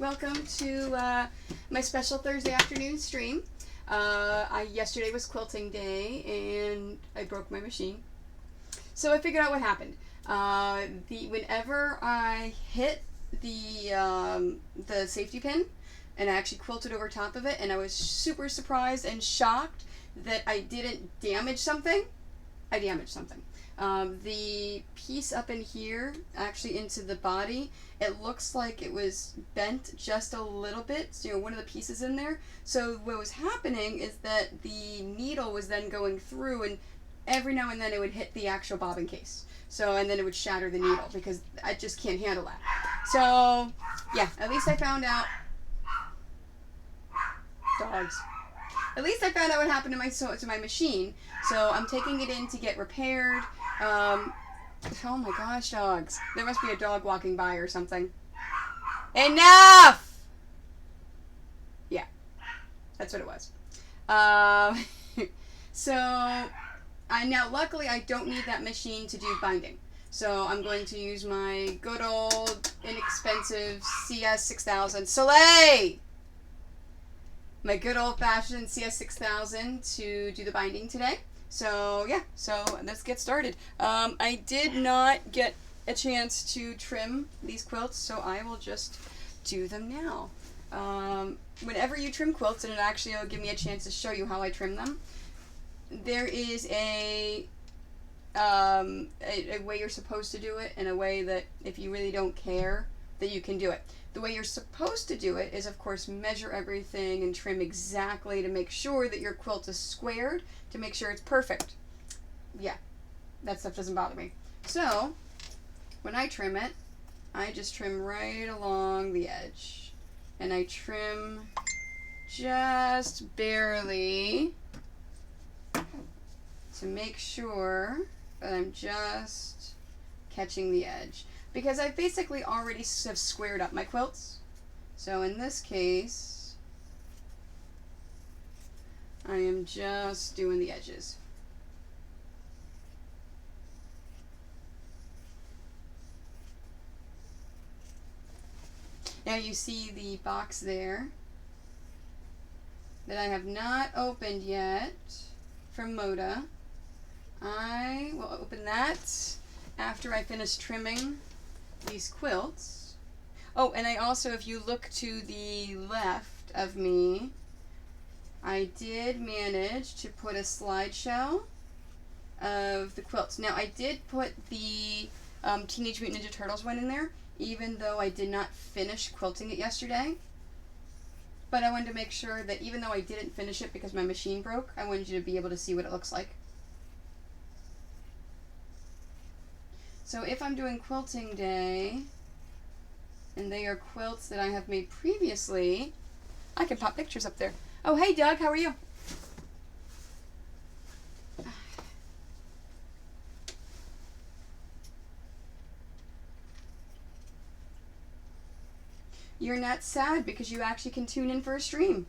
Welcome to my special Thursday afternoon stream. Yesterday was quilting day and I broke my machine. So I figured out what happened. Whenever I hit the safety pin and I actually quilted over top of it, and I was super surprised and shocked that I didn't damage something. I damaged something. The piece up in here, actually into the body, it looks like it was bent just a little bit, so, one of the pieces in there. So what was happening is that the needle was then going through, and every now and then it would hit the actual bobbin case. So, and then it would shatter the needle because I just can't handle that. So, yeah, at least I found out. Dogs. At least I found out what happened to my machine. So I'm taking it in to get repaired. Oh my gosh, dogs. There must be a dog walking by or something. Enough! Yeah, that's what it was. Luckily I don't need that machine to do binding. So I'm going to use my good old inexpensive CS6000 Soleil! My good old-fashioned CS6000 to do the binding today. So yeah, so let's get started. I did not get a chance to trim these quilts, so I will just do them now. Whenever you trim quilts, and it'll give me a chance to show you how I trim them, there is a way you're supposed to do it, and a way that if you really don't care, that you can do it. The way you're supposed to do it is, of course, measure everything and trim exactly to make sure that your quilt is squared, to make sure it's perfect. Yeah, that stuff doesn't bother me. So, when I trim it, I just trim right along the edge. And I trim just barely to make sure that I'm just catching the edge. Because I basically already have squared up my quilts. So in this case, I am just doing the edges. Now you see the box there that I have not opened yet from Moda. I will open that after I finish trimming these quilts. Oh, and I also, if you look to the left of me, I did manage to put a slideshow of the quilts. Now, I did put the Teenage Mutant Ninja Turtles one in there, even though I did not finish quilting it yesterday. But I wanted to make sure that even though I didn't finish it because my machine broke, I wanted you to be able to see what it looks like. So if I'm doing quilting day, and they are quilts that I have made previously, I can pop pictures up there. Oh, hey Doug, how are you? You're not sad because you actually can tune in for a stream.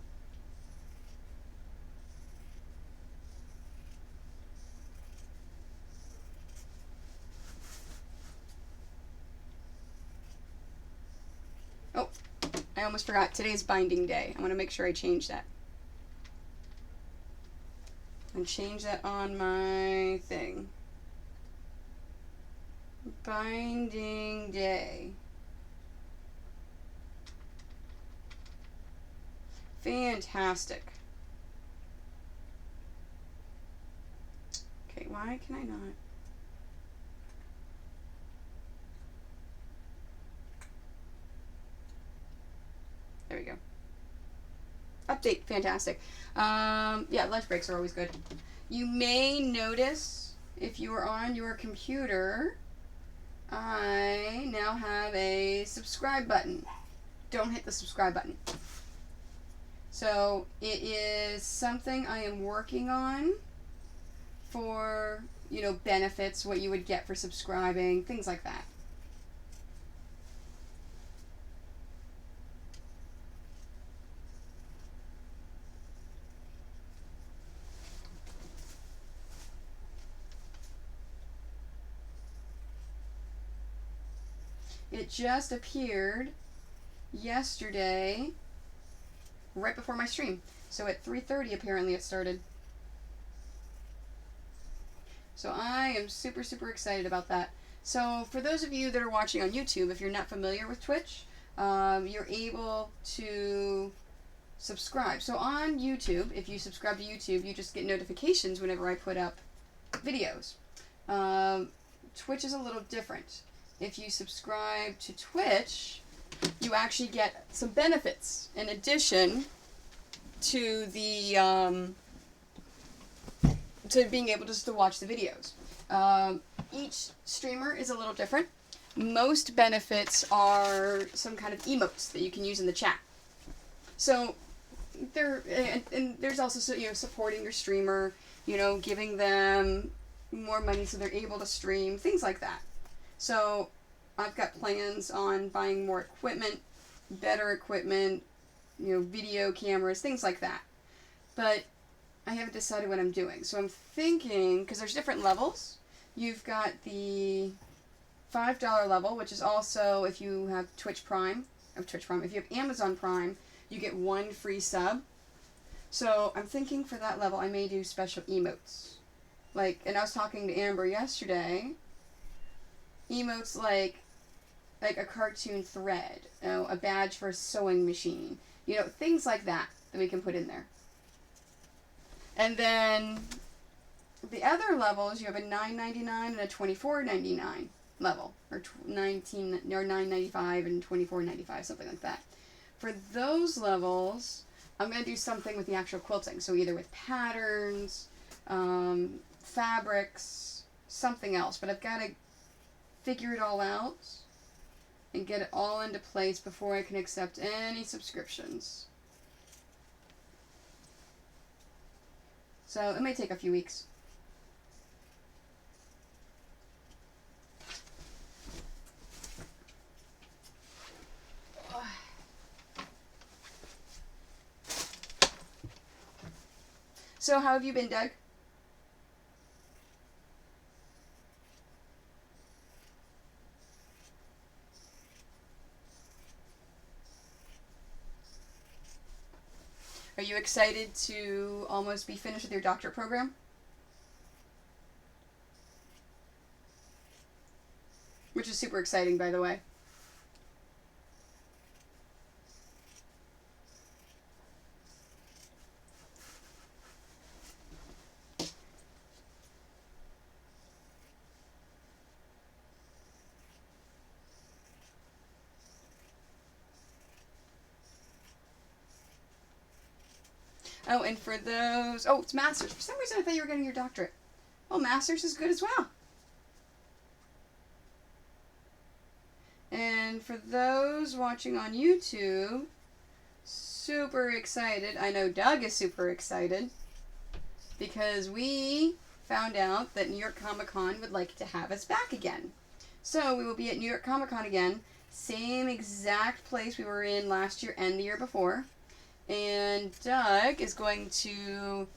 Oh, I almost forgot. Today's binding day. I want to make sure I change that. And change that on my thing. Binding day. Fantastic. Okay, why can I not? There we go. Update, fantastic. Yeah, lunch breaks are always good. You may notice, if you are on your computer, I now have a subscribe button. Don't hit the subscribe button. So, it is something I am working on for, benefits, what you would get for subscribing, things like that. It just appeared yesterday right before my stream. So at 3:30 apparently it started. So I am super, super excited about that. So for those of you that are watching on YouTube, if you're not familiar with Twitch, you're able to subscribe. So on YouTube, if you subscribe to YouTube, you just get notifications whenever I put up videos. Twitch is a little different. If you subscribe to Twitch, you actually get some benefits in addition to the to being able just to watch the videos. Each streamer is a little different. Most benefits are some kind of emotes that you can use in the chat. So and there's also supporting your streamer, giving them more money so they're able to stream, things like that. So I've got plans on buying more equipment, better equipment, video cameras, things like that. But I haven't decided what I'm doing. So I'm thinking, because there's different levels. You've got the $5 level, which is also if you have if you have Amazon Prime, you get 1 free sub. So I'm thinking for that level, I may do special emotes. And I was talking to Amber yesterday, emotes like a cartoon thread, a badge for a sewing machine, things like that we can put in there. And then the other levels, you have a $9.99 and a $24.99 level, or $9.95 and $24.95, something like that. For those levels, I'm going to do something with the actual quilting. So either with patterns, fabrics, something else. But I've got to figure it all out and get it all into place before I can accept any subscriptions. So it may take a few weeks. So how have you been, Doug? Are you excited to almost be finished with your doctorate program? Which is super exciting, by the way. Oh, and for those... Oh, it's master's. For some reason, I thought you were getting your doctorate. Well, master's is good as well. And for those watching on YouTube, super excited. I know Doug is super excited because we found out that New York Comic Con would like to have us back again. So we will be at New York Comic Con again. Same exact place we were in last year and the year before. And Doug is going to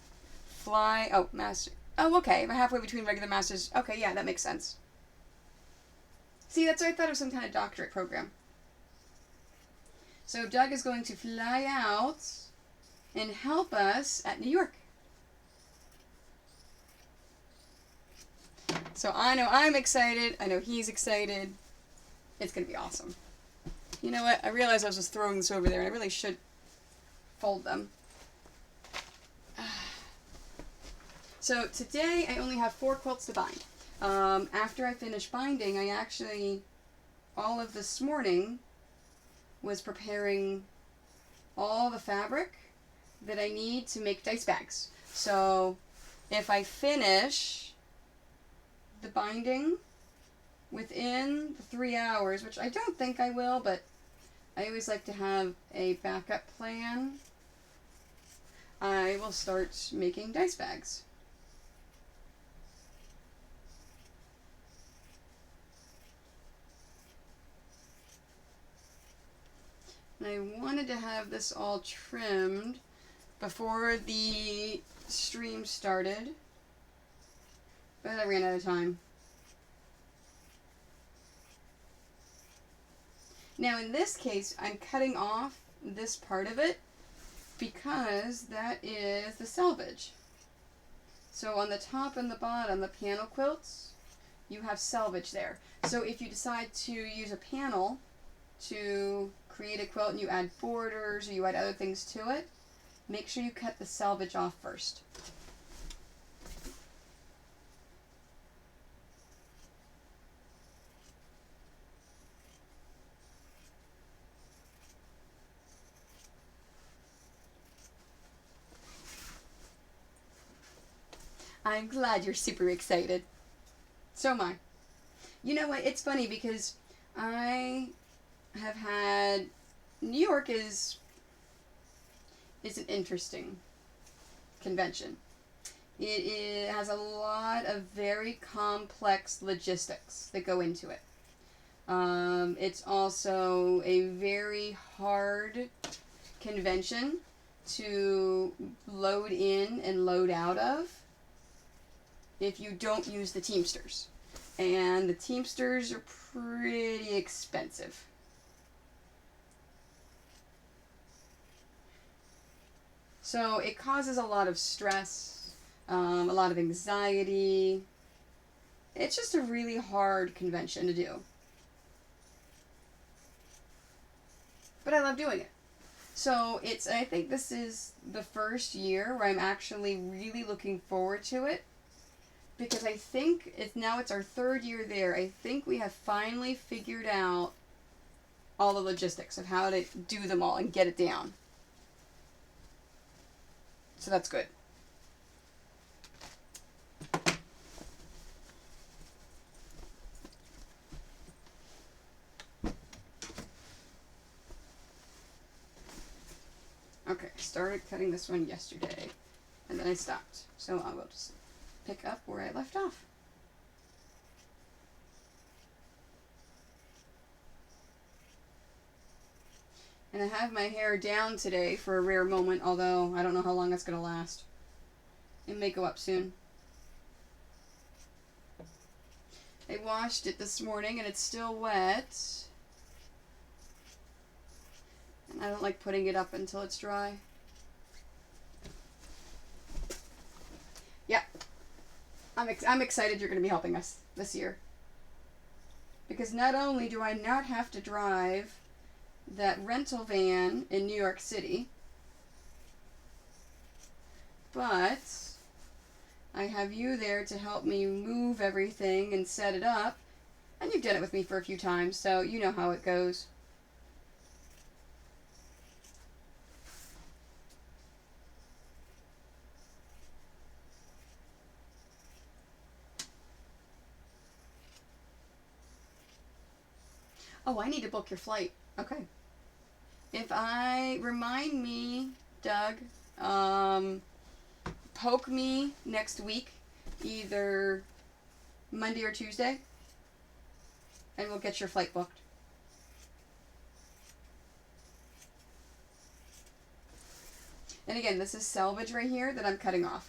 fly... Oh, master... Oh, okay. Halfway between regular masters. Okay, yeah, that makes sense. See, that's what I thought it was some kind of doctorate program. So Doug is going to fly out and help us at New York. So I know I'm excited. I know he's excited. It's going to be awesome. You know what? I realized I was just throwing this over there, and I really should fold them. So today I only have 4 quilts to bind. After I finish binding, I actually, all of this morning, was preparing all the fabric that I need to make dice bags. So if I finish the binding within the 3 hours, which I don't think I will, but I always like to have a backup plan, I will start making dice bags. And I wanted to have this all trimmed before the stream started, but I ran out of time. Now in this case, I'm cutting off this part of it because that is the selvage. So on the top and the bottom, the panel quilts, you have selvage there. So if you decide to use a panel to create a quilt and you add borders or you add other things to it, make sure you cut the selvage off first. I'm glad you're super excited. So am I. You know what? It's funny because I have had... New York is an interesting convention. It has a lot of very complex logistics that go into it. It's also a very hard convention to load in and load out of if you don't use the Teamsters. And the Teamsters are pretty expensive. So it causes a lot of stress, a lot of anxiety. It's just a really hard convention to do. But I love doing it. So I think this is the first year where I'm actually really looking forward to it. Because I think it's our third year there. I think we have finally figured out all the logistics of how to do them all and get it down. So that's good. Okay, I started cutting this one yesterday, and then I stopped. So I will just pick up where I left off. And I have my hair down today for a rare moment, although I don't know how long that's going to last. It may go up soon. I washed it this morning and it's still wet. And I don't like putting it up until it's dry. Yeah. I'm excited you're going to be helping us this year. Because not only do I not have to drive that rental van in New York City, but I have you there to help me move everything and set it up, and you've done it with me for a few times, so you know how it goes. Oh, I need to book your flight. Okay. Remind me, Doug, poke me next week, either Monday or Tuesday, and we'll get your flight booked. And again, this is selvage right here that I'm cutting off.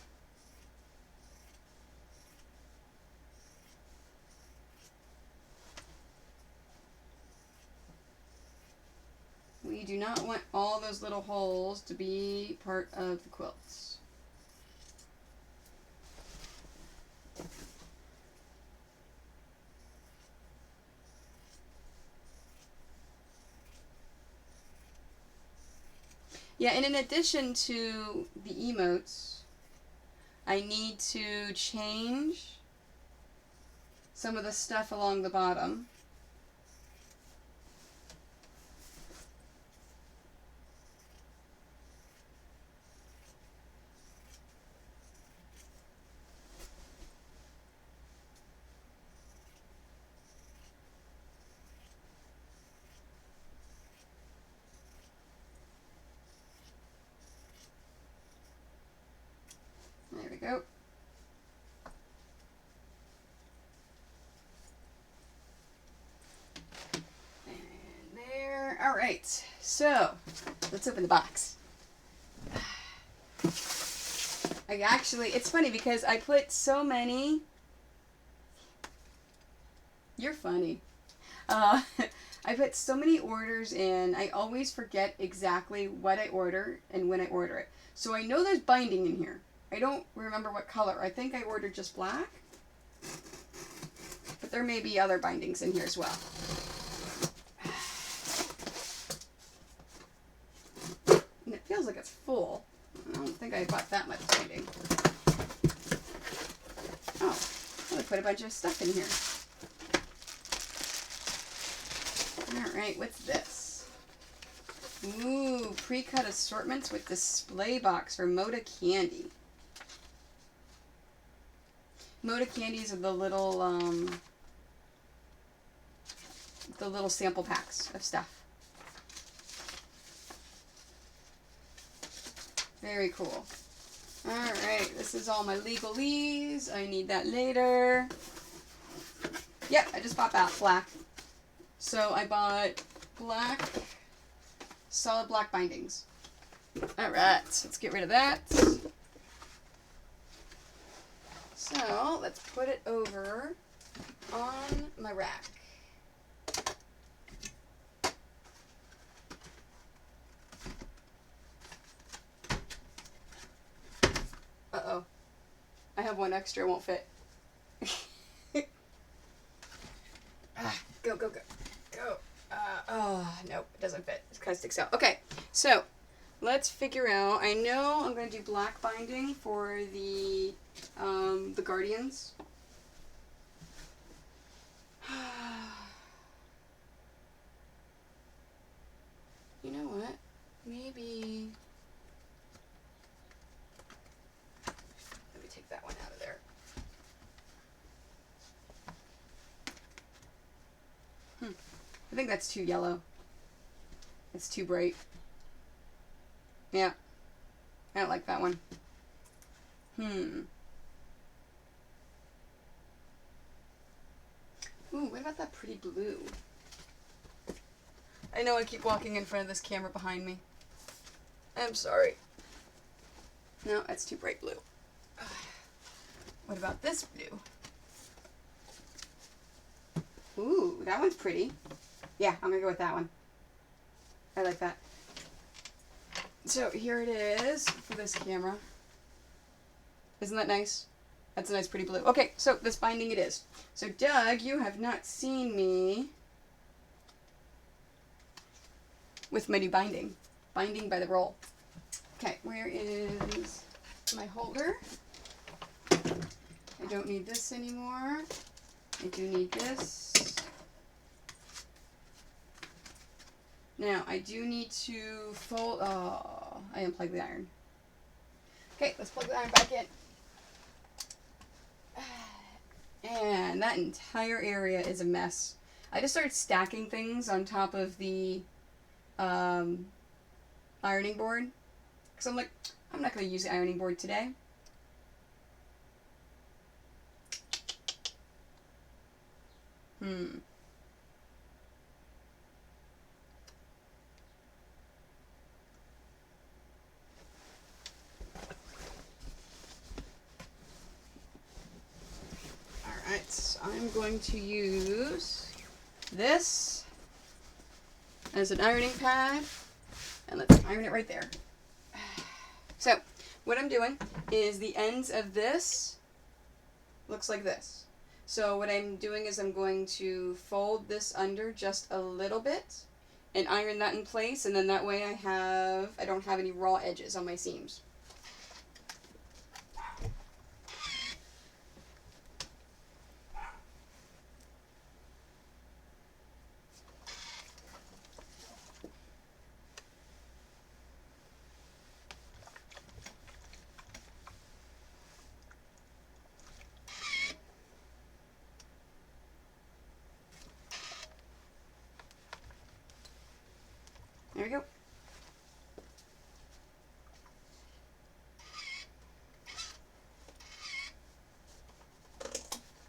We do not want all those little holes to be part of the quilts. Yeah, and in addition to the emotes, I need to change some of the stuff along the bottom. There we go. And there. All right. So, let's open the box. It's funny because I put so many. You're funny. Uh, I put so many orders in, I always forget exactly what I order and when I order it. So I know there's binding in here. I don't remember what color. I think I ordered just black. But there may be other bindings in here as well. And it feels like it's full. I don't think I bought that much binding. Oh, well, I put a bunch of stuff in here. Alright, what's this? Ooh, pre-cut assortments with display box for Moda Candy. Moda Candies are the little sample packs of stuff. Very cool. Alright, this is all my legalese. I need that later. Yep, I just bought black. So I bought solid black bindings. Alright, let's get rid of that. So let's put it over on my rack. Uh-oh. I have one extra, it won't fit. Go, go, go. Go. Oh, nope, it doesn't fit. It kind of sticks out. Okay, so let's figure out. I know I'm going to do black binding for the Guardians. You know what? Maybe. Let me take that one out of there. I think that's too yellow. It's too bright. Yeah. I don't like that one. Ooh, what about that pretty blue? I know I keep walking in front of this camera behind me. I'm sorry. No, that's too bright blue. What about this blue? Ooh, that one's pretty. Yeah, I'm gonna go with that one. I like that. So here it is for this camera. Isn't that nice? That's a nice pretty blue. Okay, so this binding it is. So Doug, you have not seen me with my new binding. Binding by the roll. Okay, where is my holder? I don't need this anymore. I do need this. Now, I do need to fold. Oh, I unplugged the iron. Okay, let's plug the iron back in. And that entire area is a mess. I just started stacking things on top of the ironing board. Because I'm like, I'm not going to use the ironing board today. Alright, so I'm going to use this as an ironing pad. And let's iron it right there. So, what I'm doing is the ends of this looks like this. So what I'm doing is I'm going to fold this under just a little bit and iron that in place, and then that way I don't have any raw edges on my seams. There we go.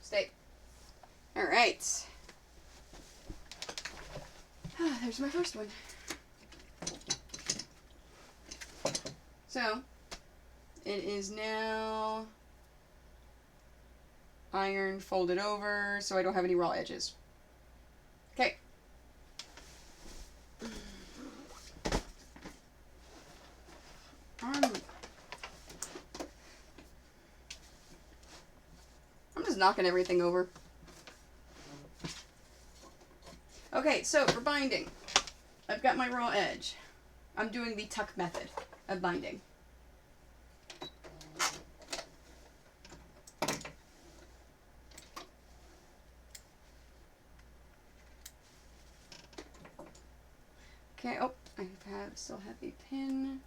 Stay. All right. There's my first one. So, it is now ironed, folded over, so I don't have any raw edges. Okay, just knocking everything over. Okay, so for binding, I've got my raw edge. I'm doing the tuck method of binding. Okay, oh, I still have a pin.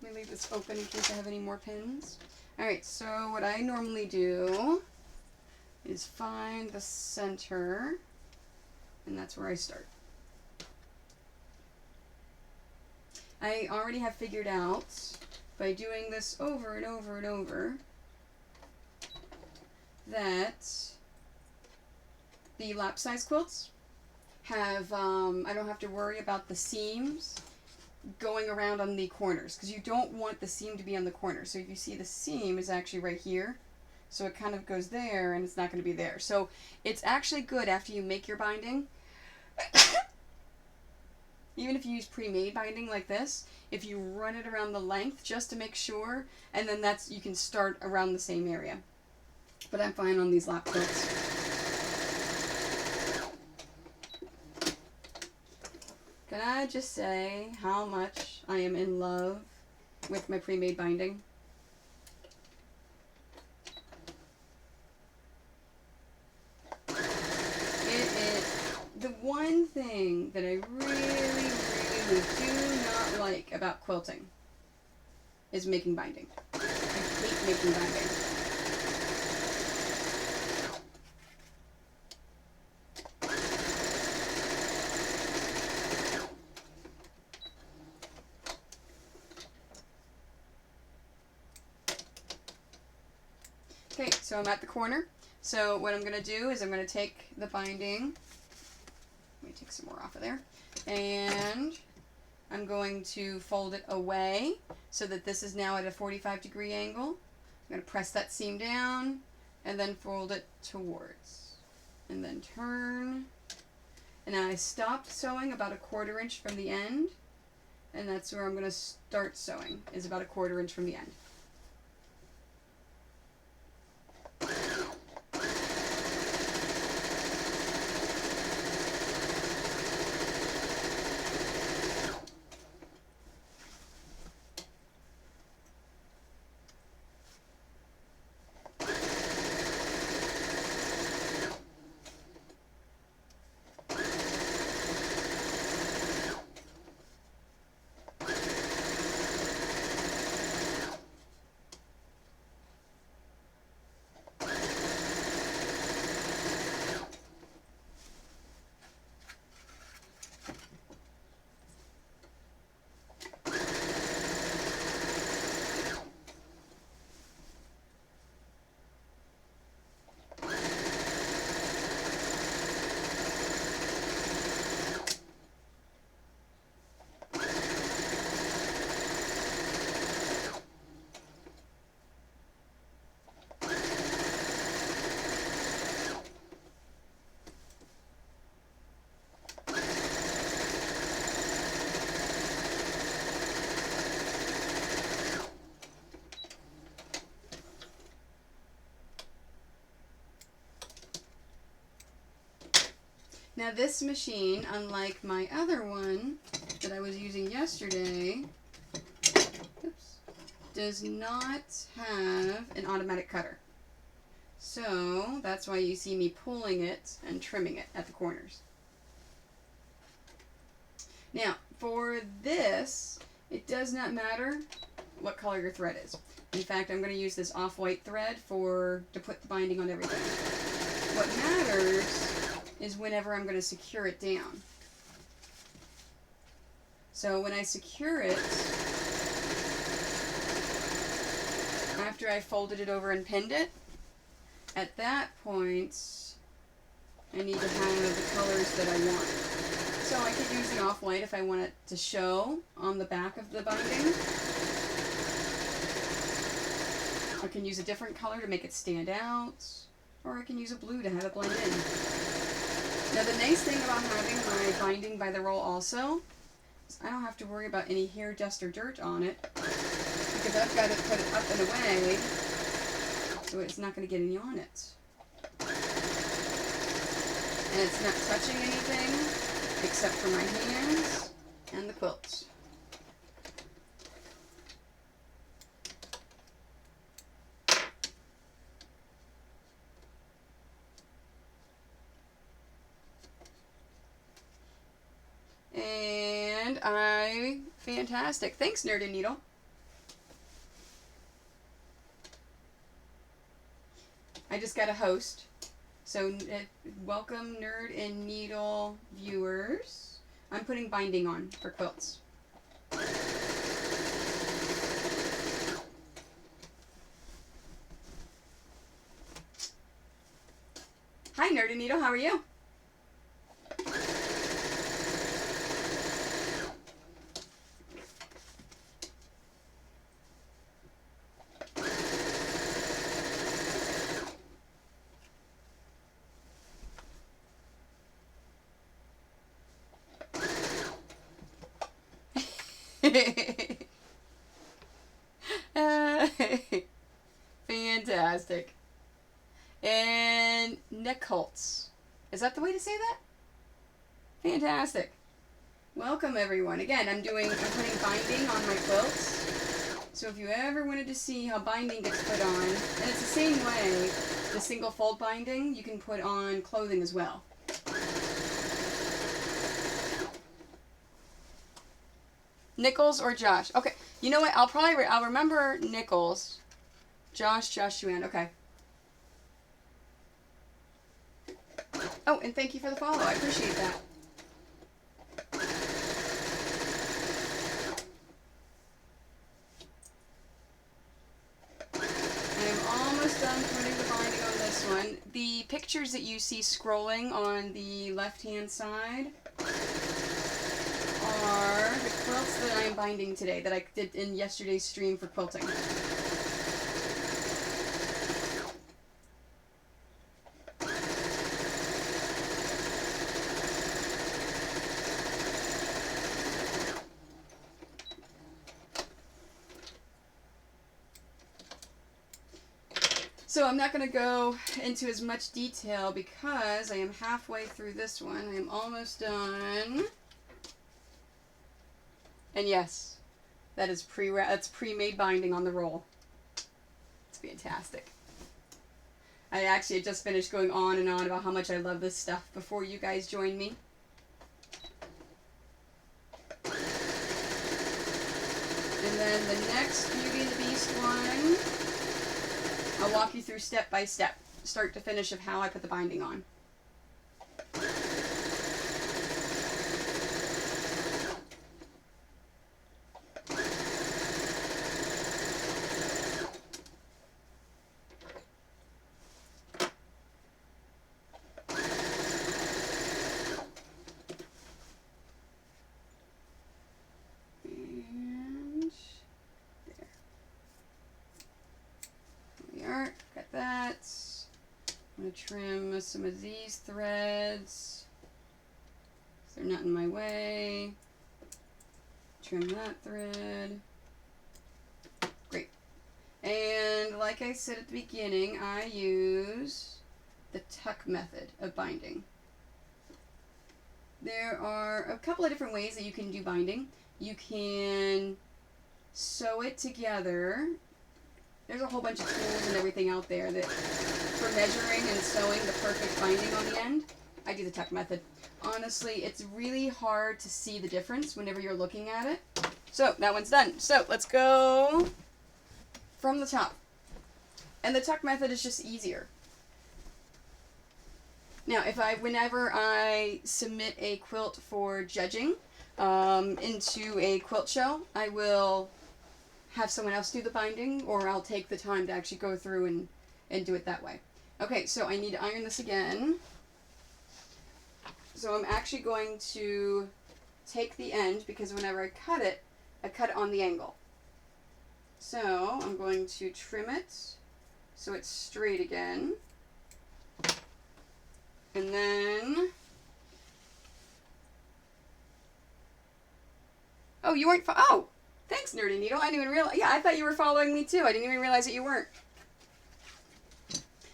Let me leave this open in case I have any more pins. Alright, so what I normally do is find the center, and that's where I start. I already have figured out, by doing this over and over and over, that the lap size quilts have, I don't have to worry about the seams going around on the corners, because you don't want the seam to be on the corner. So you see the seam is actually right here, so it kind of goes there and it's not going to be there. So it's actually good after you make your binding, even if you use pre-made binding like this, if you run it around the length just to make sure, and then you can start around the same area. But I'm fine on these lap quilts. Can I just say how much I am in love with my pre-made binding? It is the one thing that I really, really do not like about quilting is making binding. I hate making binding. Okay, so I'm at the corner. So what I'm going to do is I'm going to take the binding, let me take some more off of there, and I'm going to fold it away so that this is now at a 45-degree angle. I'm going to press that seam down and then fold it towards, and then turn. And now I stopped sewing about a 1/4 inch from the end, and that's where I'm going to start sewing, is about a 1/4 inch from the end. Now this machine, unlike my other one that I was using yesterday, does not have an automatic cutter. So that's why you see me pulling it and trimming it at the corners. Now for this, it does not matter what color your thread is. In fact, I'm going to use this off-white thread to put the binding on everything. What matters is whenever I'm going to secure it down. So when I secure it, after I folded it over and pinned it, at that point, I need to have the colors that I want. So I could use the off-white if I want it to show on the back of the binding. I can use a different color to make it stand out, or I can use a blue to have it blend in. Now the nice thing about having my binding by the roll also So I don't have to worry about any hair, dust, or dirt on it because I've got to put it up and away so it's not going to get any on it. And it's not touching anything except for my hands and the quilt. And fantastic. Thanks, Nerd and Needle. I just got a host. So welcome, Nerd and Needle viewers. I'm putting binding on for quilts. Hi, Nerd and Needle. How are you? Fantastic. And Nicolts. Is that the way to say that? Fantastic. Welcome everyone. Again, I'm putting binding on my quilts. So if you ever wanted to see how binding gets put on, and it's the same way, the single fold binding, you can put on clothing as well. Nichols or Josh? Okay. You know what? I'll remember Nichols. Josh, Joanne. Okay. Oh, and thank you for the follow. I appreciate that. I'm almost done putting the binding on this one. The pictures that you see scrolling on the left-hand side are the quilts that I am binding today that I did in yesterday's stream for quilting. So I'm not going to go into as much detail because I am halfway through this one. I am almost done. And yes, that's pre-made binding on the roll. It's fantastic. I actually just finished going on and on about how much I love this stuff before you guys joined me. And then the next Beauty and the Beast one, I'll walk you through step by step, start to finish of how I put the binding on. Got that. I'm going to trim some of these threads so they're not in my way. Trim that thread. Great. And like I said at the beginning, I use the tuck method of binding. There are a couple of different ways that you can do binding. You can sew it together. There's a whole bunch of tools and everything out there that for measuring and sewing the perfect binding on the end. I do the tuck method. Honestly, it's really hard to see the difference whenever you're looking at it. So that one's done. So let's go from the top. And the tuck method is just easier. Now, whenever I submit a quilt for judging into a quilt show, I will have someone else do the binding, or I'll take the time to actually go through and do it that way. Okay, so I need to iron this again. So I'm actually going to take the end, because whenever I cut it on the angle. So I'm going to trim it so it's straight again. And then Oh, you weren't, oh, thanks, Nerdy Needle. I didn't even realize, yeah, I thought you were following me too. I didn't even realize that you weren't.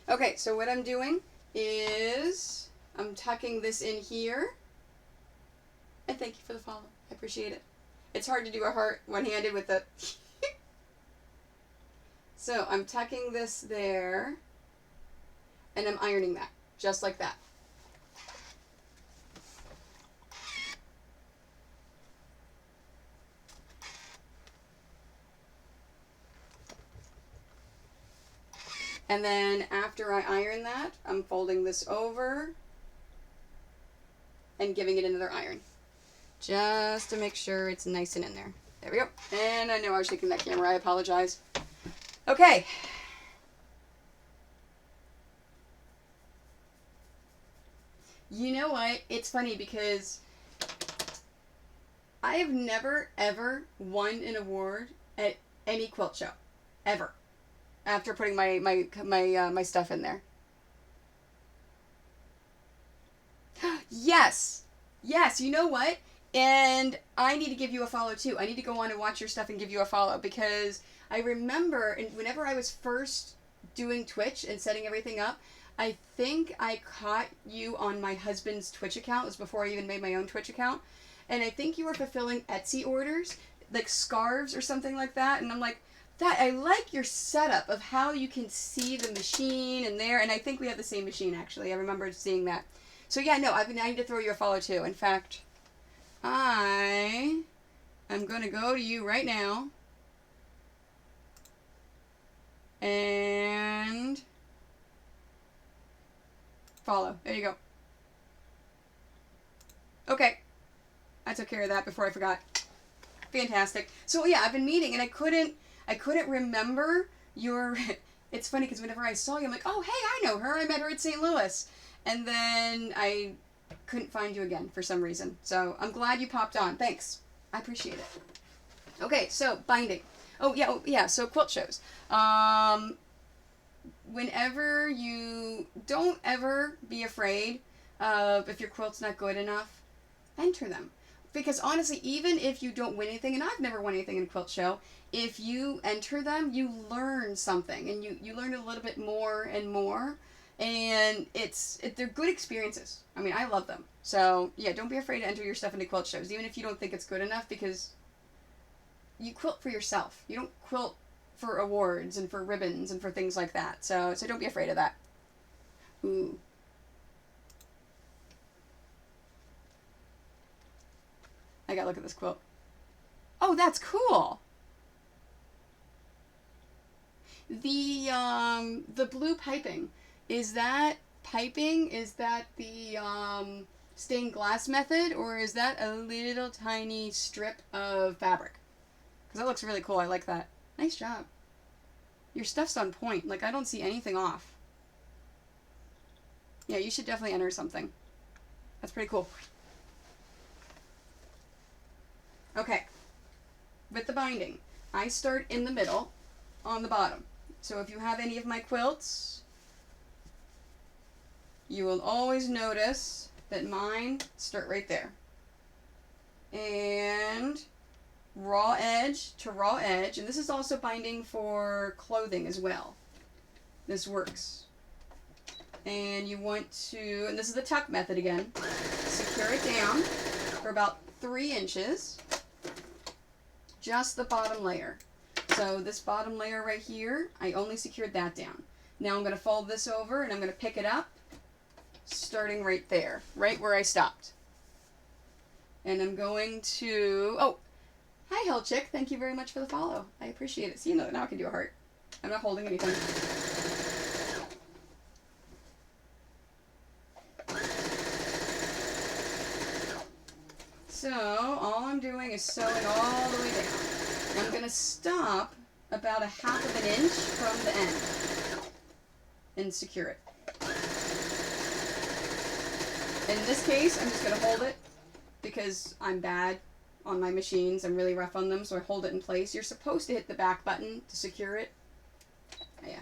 Okay, so what I'm doing is I'm tucking this in here. And thank you for the follow. I appreciate it. It's hard to do a heart one-handed with the... So I'm tucking this there. And I'm ironing that. Just like that. And then after I iron that, I'm folding this over and giving it another iron. Just to make sure it's nice and in there. There we go. And I know I was shaking that camera. I apologize. Okay. You know what? It's funny because I have never, ever won an award at any quilt show. Ever. After putting my stuff in there. Yes. Yes, you know what? And I need to give you a follow too. I need to go on and watch your stuff and give you a follow because I remember and whenever I was first doing Twitch and setting everything up, I think I caught you on my husband's Twitch account. It was before I even made my own Twitch account. And I think you were fulfilling Etsy orders, like scarves or something like that. And I'm like, that I like your setup of how you can see the machine and there. And I think we have the same machine, actually. I remember seeing that. So, yeah, no, I need to throw you a follow, too. In fact, I am going to go to you right now. And follow. There you go. Okay. I took care of that before I forgot. Fantastic. So, yeah, I've been meeting, and I couldn't remember your... It's funny, because whenever I saw you, I'm like, oh, hey, I know her. I met her at St. Louis. And then I couldn't find you again for some reason. So, I'm glad you popped on. Thanks. I appreciate it. Okay, so, binding. Oh, yeah, so quilt shows. Whenever you... Don't ever be afraid of if your quilt's not good enough, enter them. Because honestly, even if you don't win anything, and I've never won anything in a quilt show, if you enter them, you learn something, and you learn a little bit more and more, and they're good experiences. I mean, I love them. So, yeah, don't be afraid to enter your stuff into quilt shows, even if you don't think it's good enough, because you quilt for yourself. You don't quilt for awards and for ribbons and for things like that. So don't be afraid of that. Ooh. I gotta look at this quilt. Oh, that's cool. The blue piping, is that piping? Is that the stained glass method, or is that a little tiny strip of fabric? Because that looks really cool. I like that. Nice job. Your stuff's on point. Like, I don't see anything off. Yeah, you should definitely enter something. That's pretty cool. Okay, with the binding, I start in the middle on the bottom. So if you have any of my quilts, you will always notice that mine start right there. And raw edge to raw edge, and this is also binding for clothing as well. This works. And you want to, and this is the tuck method again, secure it down for about 3 inches. Just the bottom layer. So this bottom layer right here, I only secured that down. Now I'm going to fold this over and I'm going to pick it up, starting right there, right where I stopped. And I'm going to, oh, hi Hell Chick, thank you very much for the follow. I appreciate it. See, now I can do a heart. I'm not holding anything. So, all I'm doing is sewing all the way down. I'm going to stop about 1/2 inch from the end and secure it. In this case, I'm just going to hold it because I'm bad on my machines. I'm really rough on them, so I hold it in place. You're supposed to hit the back button to secure it. Yeah.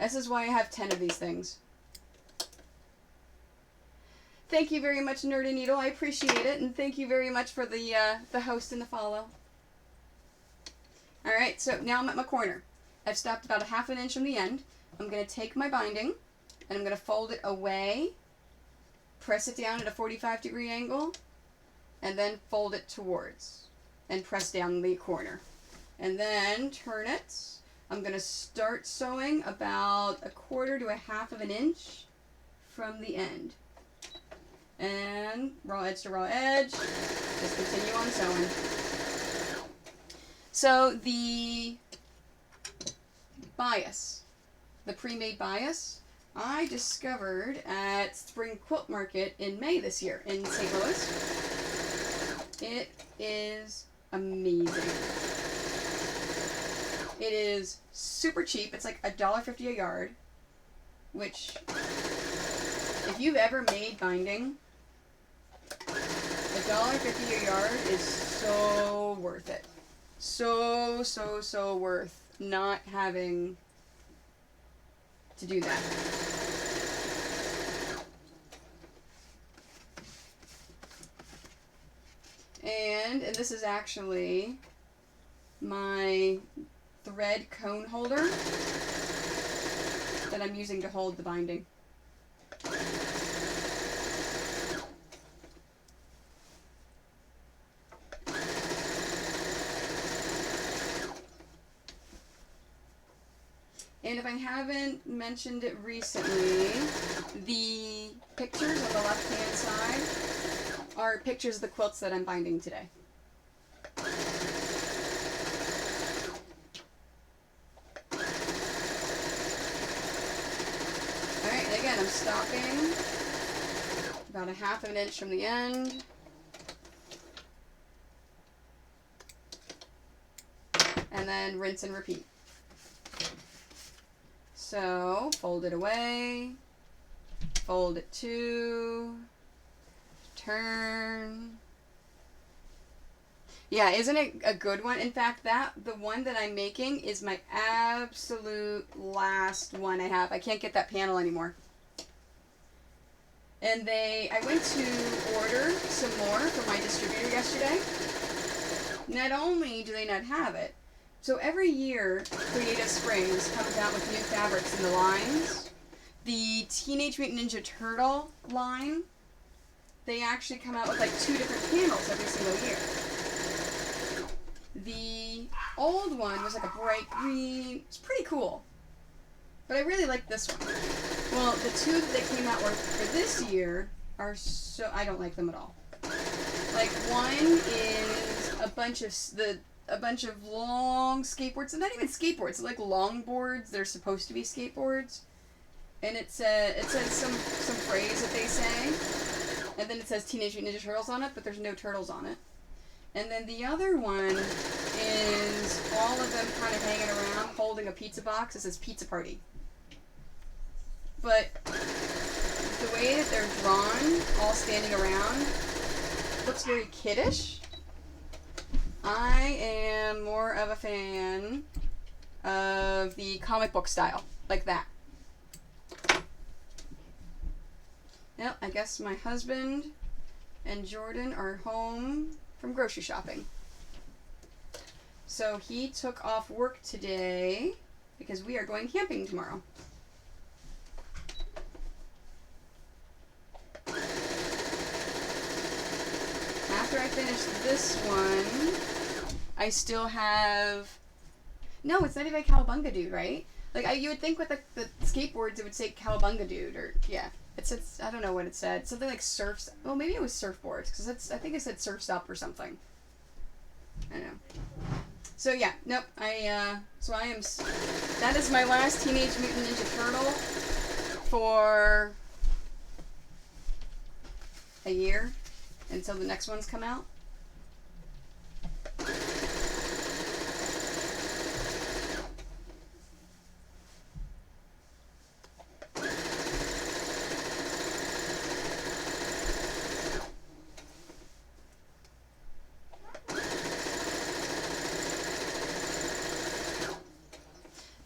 This is why I have 10 of these things. Thank you very much, Nerdy Needle. I appreciate it, and thank you very much for the host and the follow. All right, so now I'm at my corner. I've stopped about a ½ an inch from the end. I'm going to take my binding, and I'm going to fold it away, press it down at a 45-degree angle, and then fold it towards, and press down the corner. And then turn it. I'm going to start sewing about 1/4 to 1/2 an inch from the end. And raw edge to raw edge, just continue on sewing. So the bias, the pre-made bias, I discovered at Spring Quilt Market in May this year in St. Louis. It is amazing. It is super cheap. It's like $1.50 a yard, which, if you've ever made binding, $1.50 a yard is so worth it. So worth not having to do that. And this is actually my thread cone holder that I'm using to hold the binding. And if I haven't mentioned it recently, the pictures on the left-hand side are pictures of the quilts that I'm binding today. Alright, and again, I'm stopping about 1/2 an inch from the end. And then rinse and repeat. So, fold it away, fold it to, turn. Yeah, isn't it a good one? In fact, the one that I'm making is my absolute last one I have. I can't get that panel anymore. And I went to order some more from my distributor yesterday. Not only do they not have it, so every year, Creative Springs comes out with new fabrics in the lines. The Teenage Mutant Ninja Turtle line, they actually come out with like 2 different panels every single year. The old one was like a bright green. It's pretty cool. But I really like this one. Well, the 2 that they came out with for this year are so... I don't like them at all. Like, one is a bunch of long skateboards, and not even skateboards, like long boards. They're supposed to be skateboards, and it says some phrase that they say, and then it says Teenage Mutant Ninja Turtles on it, but there's no turtles on it. And then the other one is all of them kind of hanging around holding a pizza box. It says Pizza Party. But the way that they're drawn, all standing around, looks very kiddish. I am more of a fan of the comic book style, like that. Yep, I guess my husband and Jordan are home from grocery shopping. So he took off work today because we are going camping tomorrow. After I finish this one, I still have... No, it's not even Cowabunga Dude, right? Like, you would think with the skateboards it would say Cowabunga Dude, or, yeah. It's I don't know what it said. Something like surfs... Well, maybe it was surfboards, because I think it said surfs up or something. I don't know. So, yeah, nope, so I am... That is my last Teenage Mutant Ninja Turtle for a year, until the next ones come out.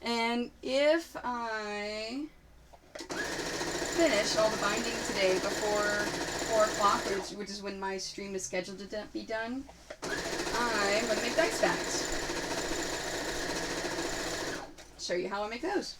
And if I finish all the binding today before 4 o'clock, which is when my stream is scheduled to be done, I'm going to make dice bags. Show you how I make those.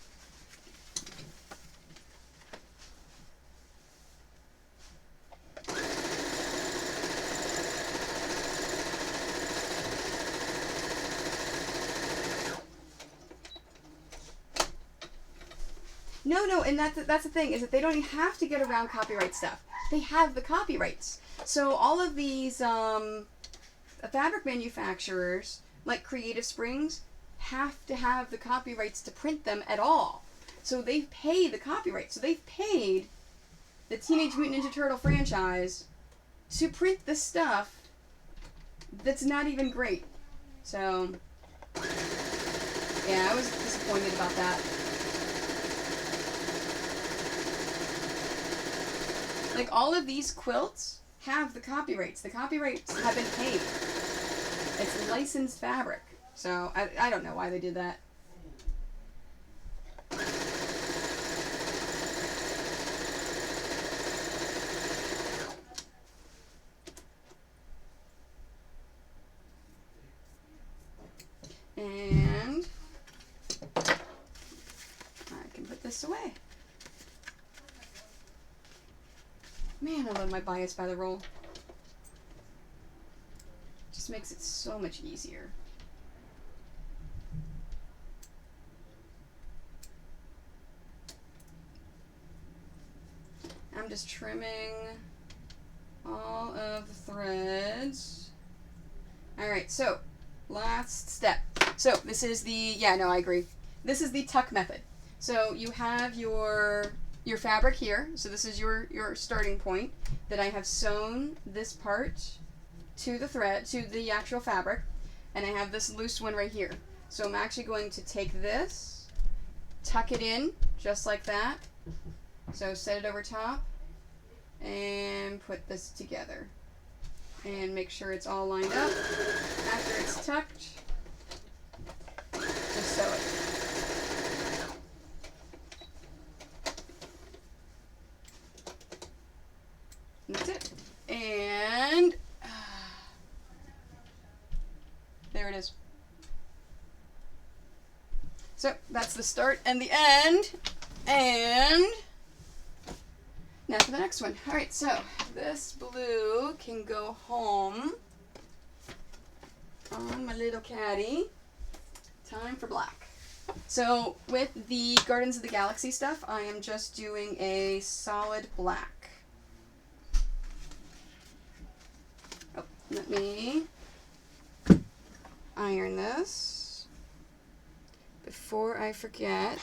No, and that's the thing, is that they don't even have to get around copyright stuff. They have the copyrights. So all of these fabric manufacturers, like Creative Springs, have to have the copyrights to print them at all. So they pay the copyright. So they've paid the Teenage Mutant Ninja Turtle franchise to print the stuff that's not even great. So, yeah, I was disappointed about that. Like, all of these quilts have the copyrights. The copyrights have been paid. It's licensed fabric. So, I don't know why they did that. And I can put this away. Man, I love my bias by the roll. Just makes it so much easier. I'm just trimming all of the threads. Alright, so last step. So this is the, yeah, no, I agree. This is the tuck method. So you have your fabric here. So this is your starting point. That I have sewn this part to the thread, to the actual fabric, and I have this loose one right here. So I'm actually going to take this, tuck it in, just like that. So set it over top, and put this together. And make sure it's all lined up. After it's tucked, just sew it. And that's it. And there it is. So that's the start and the end. And now for the next one. All right, so this blue can go home on my little caddy. Time for black. So with the Guardians of the Galaxy stuff, I am just doing a solid black. Oh, let me iron this before I forget.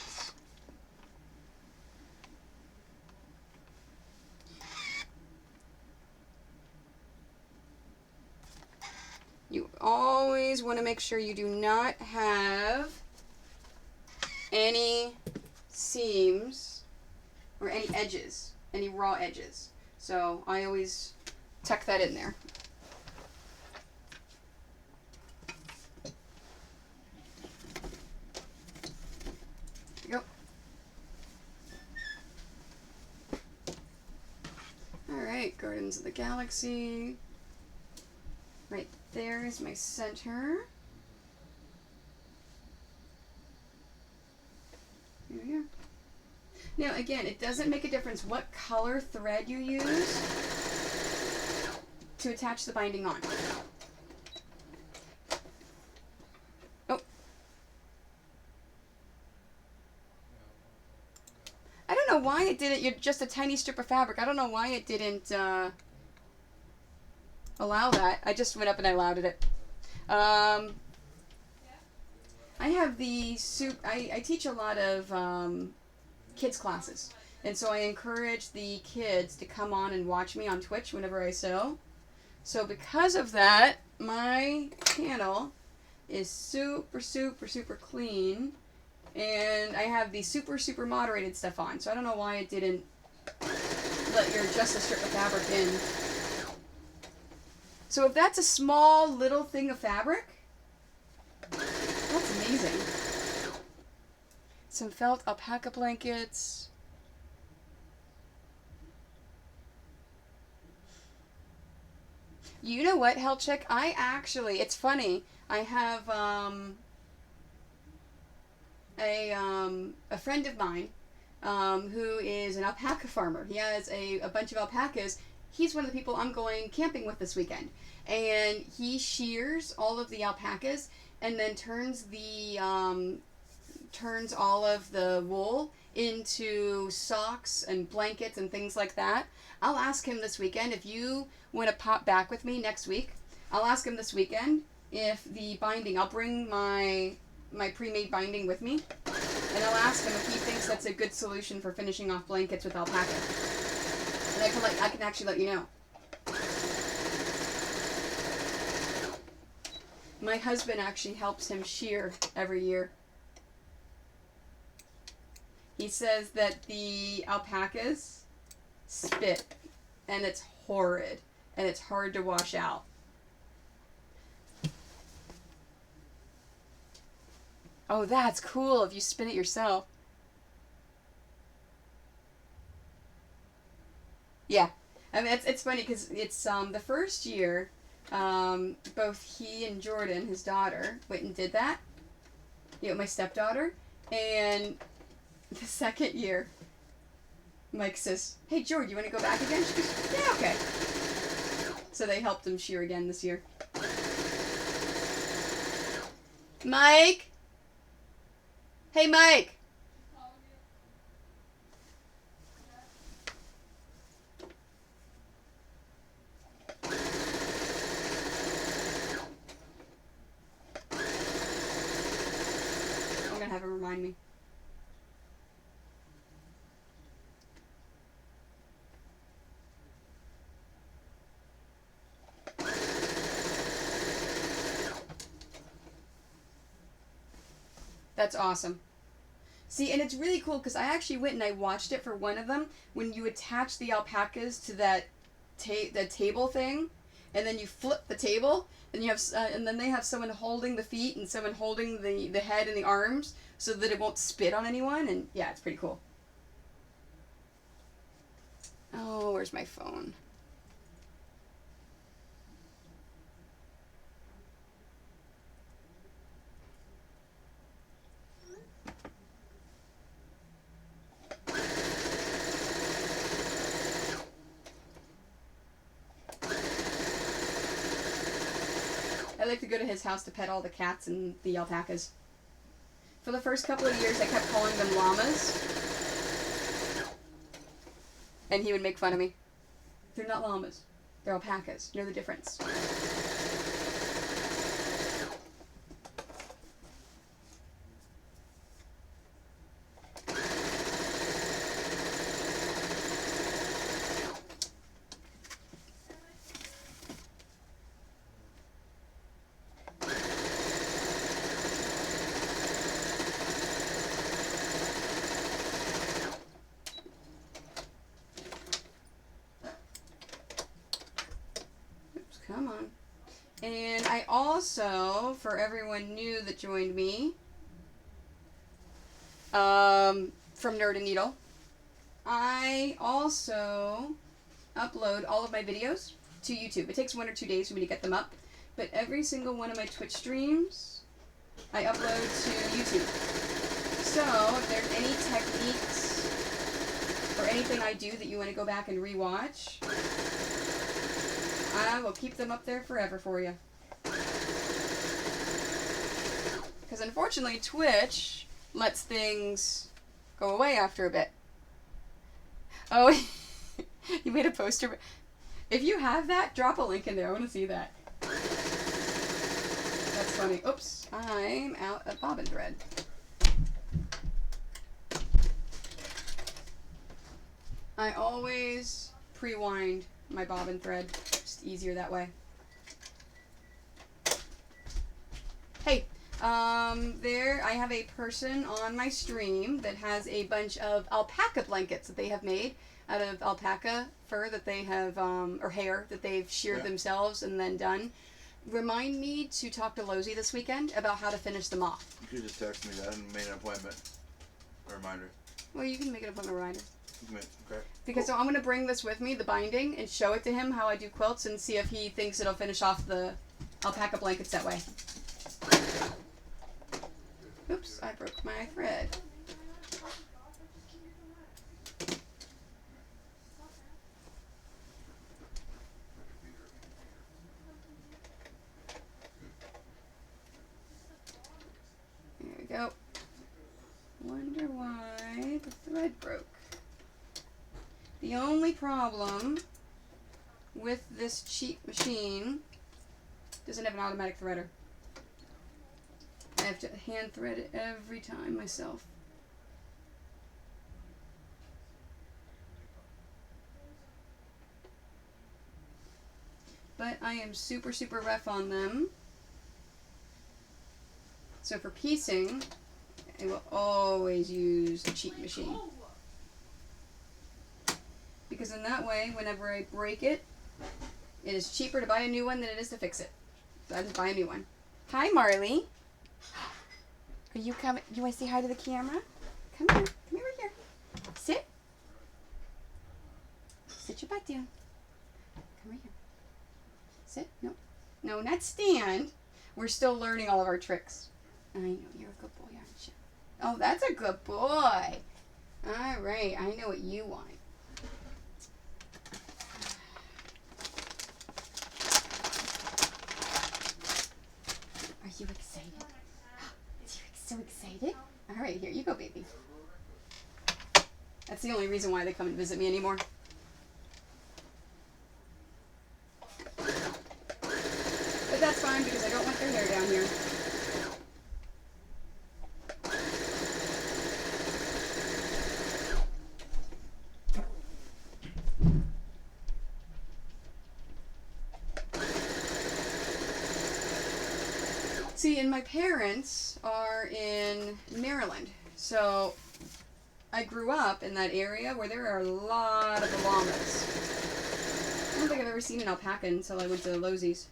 You always want to make sure you do not have any seams or any edges, any raw edges. So I always tuck that in there. There you go. Alright, Guardians of the Galaxy. Right there is my center. Here we go. Now again, it doesn't make a difference what color thread you use to attach the binding on. Oh. I don't know why it didn't, you're just a tiny strip of fabric. I don't know why it didn't allow that. I just went up and I allowed it. I have the I teach a lot of kids classes, and so I encourage the kids to come on and watch me on Twitch whenever I sew. So because of that, my channel is super clean, and I have the super moderated stuff on. So I don't know why it didn't let your just a strip of fabric in. So if that's a small little thing of fabric, that's amazing. Some felt alpaca blankets. You know what, Hellchick? It's funny. I have a friend of mine who is an alpaca farmer. He has a bunch of alpacas. He's one of the people I'm going camping with this weekend. And he shears all of the alpacas and then turns all of the wool into socks and blankets and things like that. I'll ask him this weekend if you want to pop back with me next week. I'll ask him this weekend if the binding, I'll bring my pre-made binding with me, and I'll ask him if he thinks that's a good solution for finishing off blankets with alpaca. And I can actually let you know. My husband actually helps him shear every year. He says that the alpacas spit, and it's horrid, and it's hard to wash out. Oh, that's cool if you spin it yourself. Yeah. I mean, it's funny because it's the first year, both he and Jordan, his daughter, went and did that. You know, my stepdaughter. And the second year, Mike says, "Hey, Jordan, you want to go back again?" She goes, "Yeah, okay." So they helped him shear again this year. Mike? Hey, Mike! I'm gonna have him remind me. That's awesome. See, and it's really cool because I actually went and I watched it for one of them when you attach the alpacas to that the table thing, and then you flip the table, and you have and then they have someone holding the feet and someone holding the head and the arms so that it won't spit on anyone, and yeah, it's pretty cool. Oh, where's my phone? I like to go to his house to pet all the cats and the alpacas. For the first couple of years, I kept calling them llamas. And he would make fun of me. They're not llamas. They're alpacas. You know the difference. Come on. And I also, for everyone new that joined me, from Nerd and Needle, I also upload all of my videos to YouTube. It takes 1 or 2 days for me to get them up, but every single one of my Twitch streams, I upload to YouTube. So, if there's any techniques or anything I do that you want to go back and rewatch, I will keep them up there forever for you. Because unfortunately, Twitch lets things go away after a bit. Oh, you made a poster. If you have that, drop a link in there. I want to see that. That's funny. Oops, I'm out of bobbin thread. I always pre-wind my bobbin thread. Just easier that way. Hey, there I have a person on my stream that has a bunch of alpaca blankets that they have made out of alpaca fur that they have, or hair that they've sheared themselves and then done. Remind me to talk to Lozy this weekend about how to finish them off. You could just text me that and made an appointment. A reminder. Well, you can make an appointment reminder. Okay. Because so I'm going to bring this with me, the binding, and show it to him how I do quilts and see if he thinks it'll finish off the alpaca blankets that way. Oops, I broke my thread. There we go. Wonder why the thread broke. The only problem with this cheap machine doesn't have an automatic threader. I have to hand thread it every time myself. But I am super, super rough on them. So for piecing, I will always use a cheap machine. Because in that way, whenever I break it, it is cheaper to buy a new one than it is to fix it. So I just buy a new one. Hi, Marley. Are you coming? You want to say hi to the camera? Come here. Come over here. Sit. Sit your butt down. Come right here. Sit. No. No, not stand. We're still learning all of our tricks. I know. You're a good boy, aren't you? Oh, that's a good boy. All right. I know what you want. Are you excited? You're so excited? All right, here you go, baby. That's the only reason why they come and visit me anymore. But that's fine because I don't want their hair down here. See, and my parents are in Maryland, so I grew up in that area where there are a lot of llamas. I don't think I've ever seen an alpaca until I went to Losey's.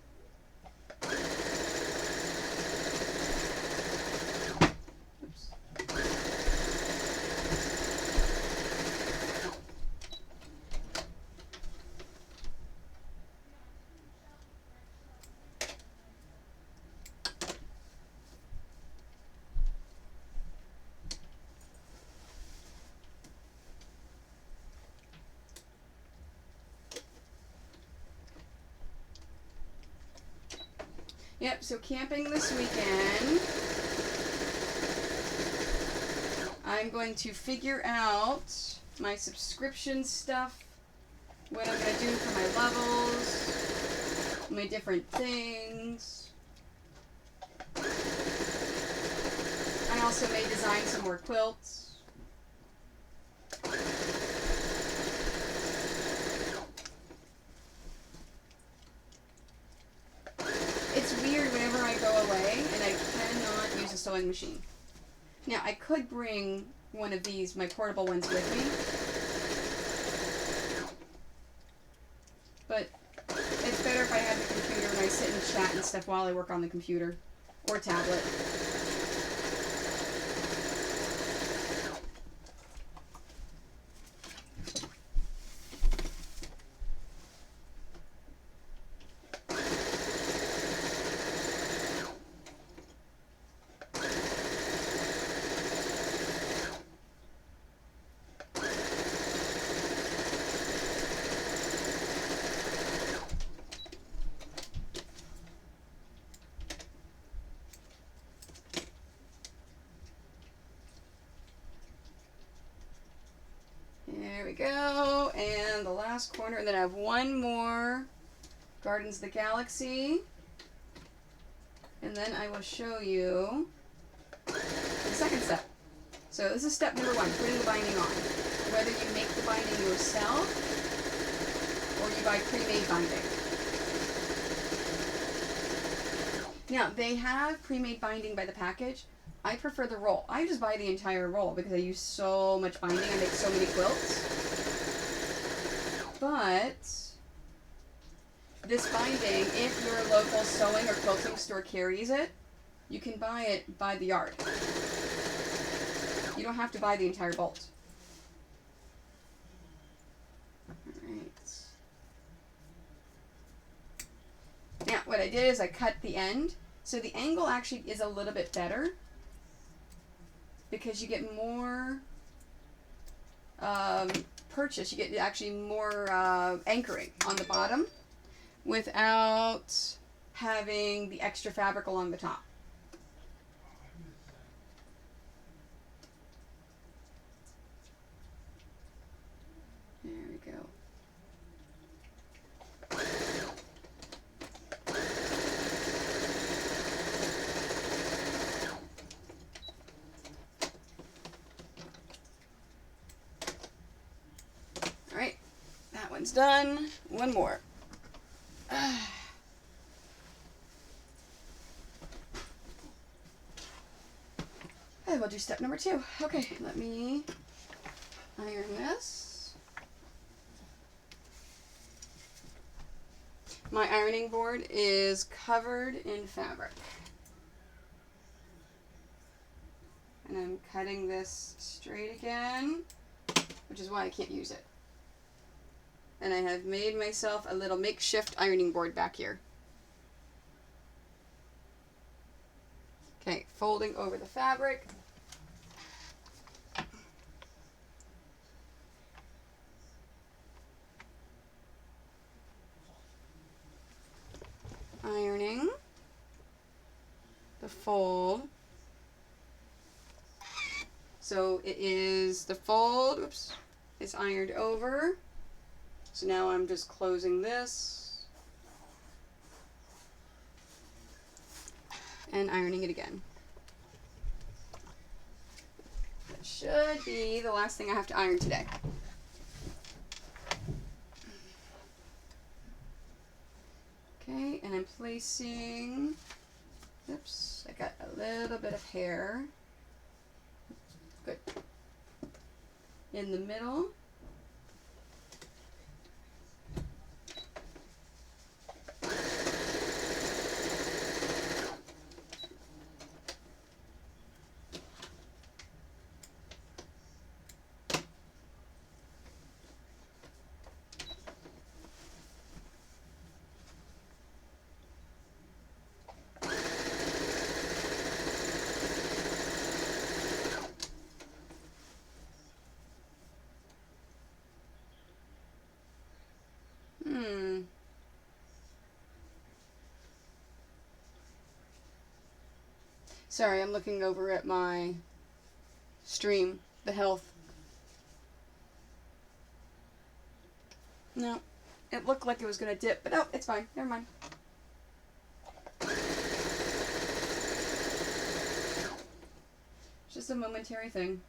Oops. Yep, so camping this weekend, I'm going to figure out my subscription stuff, what I'm going to do for my levels, my different things. I also may design some more quilts. It's weird whenever I go away and I cannot use a sewing machine. Now, I could bring one of these, my portable ones, with me. But it's better if I have the computer and I sit and chat and stuff while I work on the computer. Or tablet. There we go, and the last corner, and then I have one more Gardens of the Galaxy, and then I will show you the second step. So this is step number 1, putting the binding on. Whether you make the binding yourself, or you buy pre-made binding. Now, they have pre-made binding by the package. I prefer the roll. I just buy the entire roll because I use so much binding. I make so many quilts. But this binding, if your local sewing or quilting store carries it, you can buy it by the yard. You don't have to buy the entire bolt. Now, what I did is I cut the end, so the angle actually is a little bit better because you get more purchase. You get actually more anchoring on the bottom without having the extra fabric along the top. There we go. All right, that one's done. One more. We'll do step number 2. Okay, let me iron this. My ironing board is covered in fabric. And I'm cutting this straight again, which is why I can't use it. And I have made myself a little makeshift ironing board back here. Okay, folding over the fabric. Ironing the fold. So it is the fold, oops, it's ironed over. So now I'm just closing this and ironing it again. That should be the last thing I have to iron today. Okay, and I'm placing, oops, I got a little bit of hair. Good. In the middle. Sorry, I'm looking over at my stream, the health. No, it looked like it was going to dip, but oh, it's fine. Never mind. It's just a momentary thing.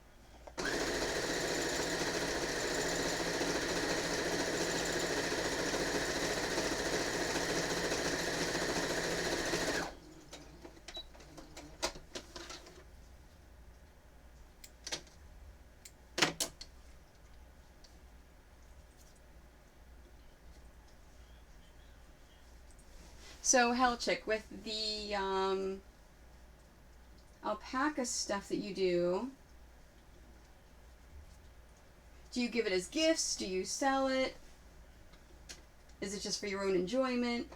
So, Hellchick, with the alpaca stuff that you do you give it as gifts? Do you sell it? Is it just for your own enjoyment?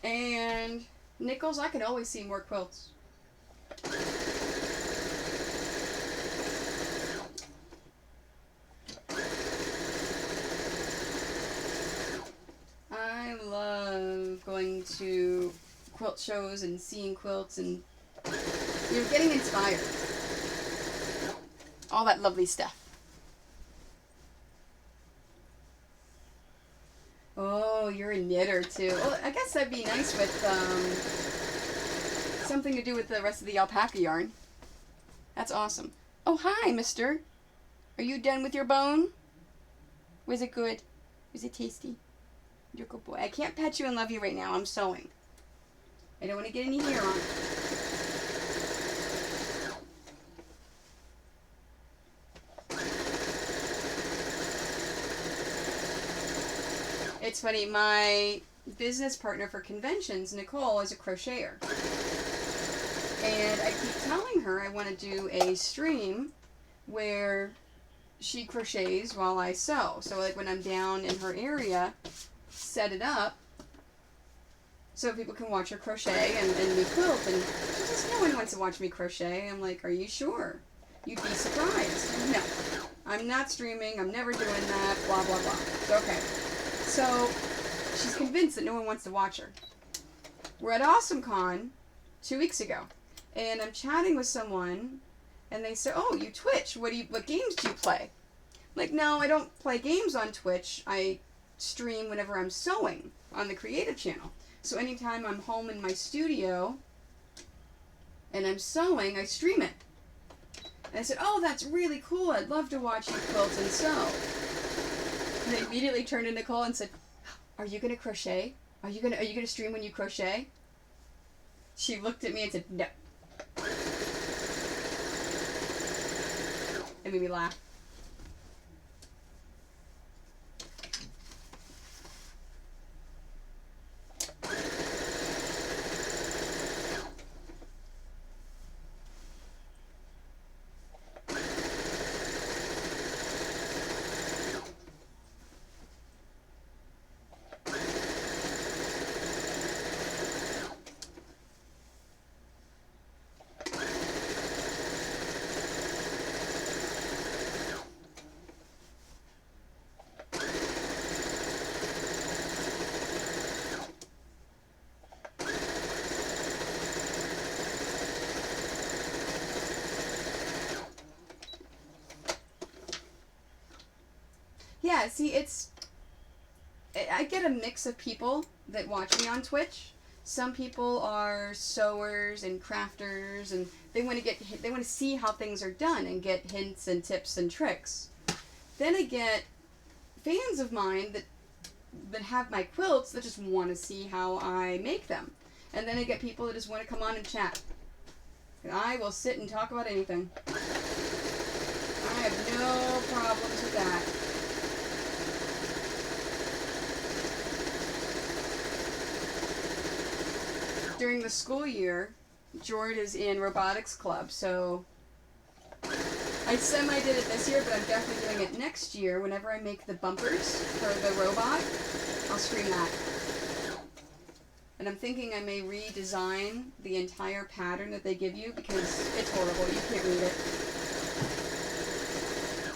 And Nichols, I could always see more quilts. I love going to quilt shows and seeing quilts and getting inspired. All that lovely stuff. Oh, you're a knitter too. Well, I guess that'd be nice with something to do with the rest of the alpaca yarn. That's awesome. Oh, hi, mister. Are you done with your bone? Was it good? Was it tasty? You're a good boy. I can't pet you and love you right now. I'm sewing. I don't want to get any hair on it. It's funny. My business partner for conventions, Nicole, is a crocheter. And I keep telling her I want to do a stream where she crochets while I sew. So like when I'm down in her area, set it up so people can watch her crochet and me quilt. And she says, no one wants to watch me crochet. I'm like, are you sure? You'd be surprised. No, I'm not streaming. I'm never doing that. Blah, blah, blah. So, okay. So she's convinced that no one wants to watch her. We're at AwesomeCon 2 weeks ago. And I'm chatting with someone, and they say, oh, you Twitch. What games do you play? I'm like, no, I don't play games on Twitch. I stream whenever I'm sewing on the creative channel. So anytime I'm home in my studio and I'm sewing, I stream it. And I said, oh, that's really cool. I'd love to watch you quilt and sew. And they immediately turned to Nicole and said, are you going to crochet? Are you going to stream when you crochet? She looked at me and said, no. It made me laugh. Yeah, see, I get a mix of people that watch me on Twitch. Some people are sewers and crafters, and they want to see how things are done and get hints and tips and tricks. Then I get fans of mine that have my quilts that just want to see how I make them. And then I get people that just want to come on and chat. And I will sit and talk about anything. I have no problems with that. During the school year, Jord is in robotics club, so I semi-did it this year, but I'm definitely doing it next year. Whenever I make the bumpers for the robot, I'll stream that. And I'm thinking I may redesign the entire pattern that they give you because it's horrible. You can't read it.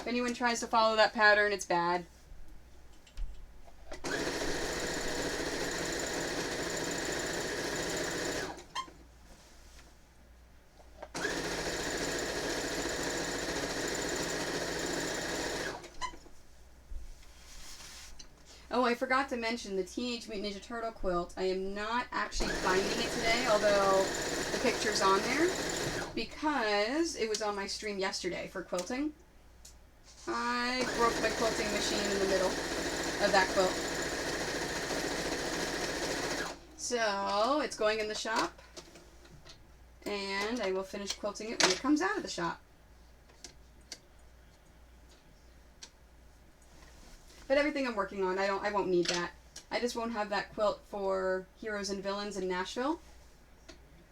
If anyone tries to follow that pattern, it's bad. Oh, I forgot to mention the Teenage Mutant Ninja Turtle quilt. I am not actually binding it today, although the picture's on there, because it was on my stream yesterday for quilting. I broke my quilting machine in the middle of that quilt. So, it's going in the shop, and I will finish quilting it when it comes out of the shop. But everything I'm working on, I won't need that. I just won't have that quilt for Heroes and Villains in Nashville.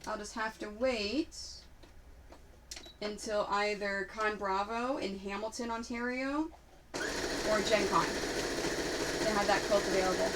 I'll just have to wait until either Con Bravo in Hamilton, Ontario, or Gen Con to have that quilt available.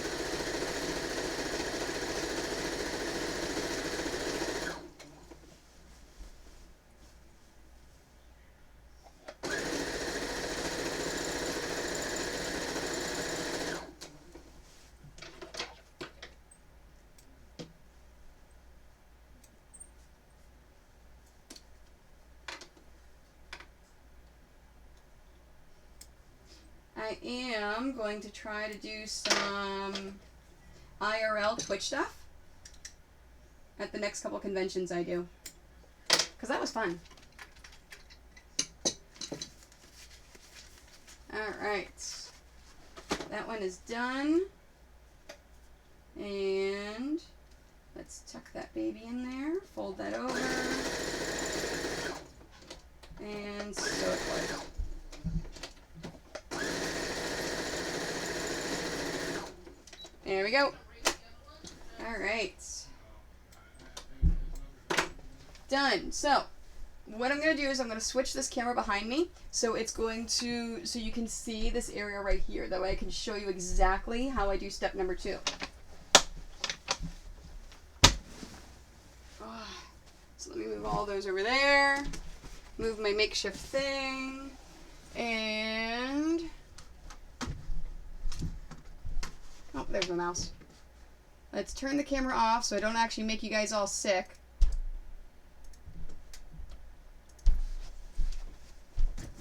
I am going to try to do some IRL Twitch stuff at the next couple conventions I do, because that was fun. Alright, that one is done, and let's tuck that baby in there, fold that over, and sew it closed. There we go. All right. Done. So, what I'm going to do is I'm going to switch this camera behind me so it's going to, so you can see this area right here. That way I can show you exactly how I do step number 2. So let me move all those over there. Move my makeshift thing. And, oh, there's my mouse. Let's turn the camera off so I don't actually make you guys all sick.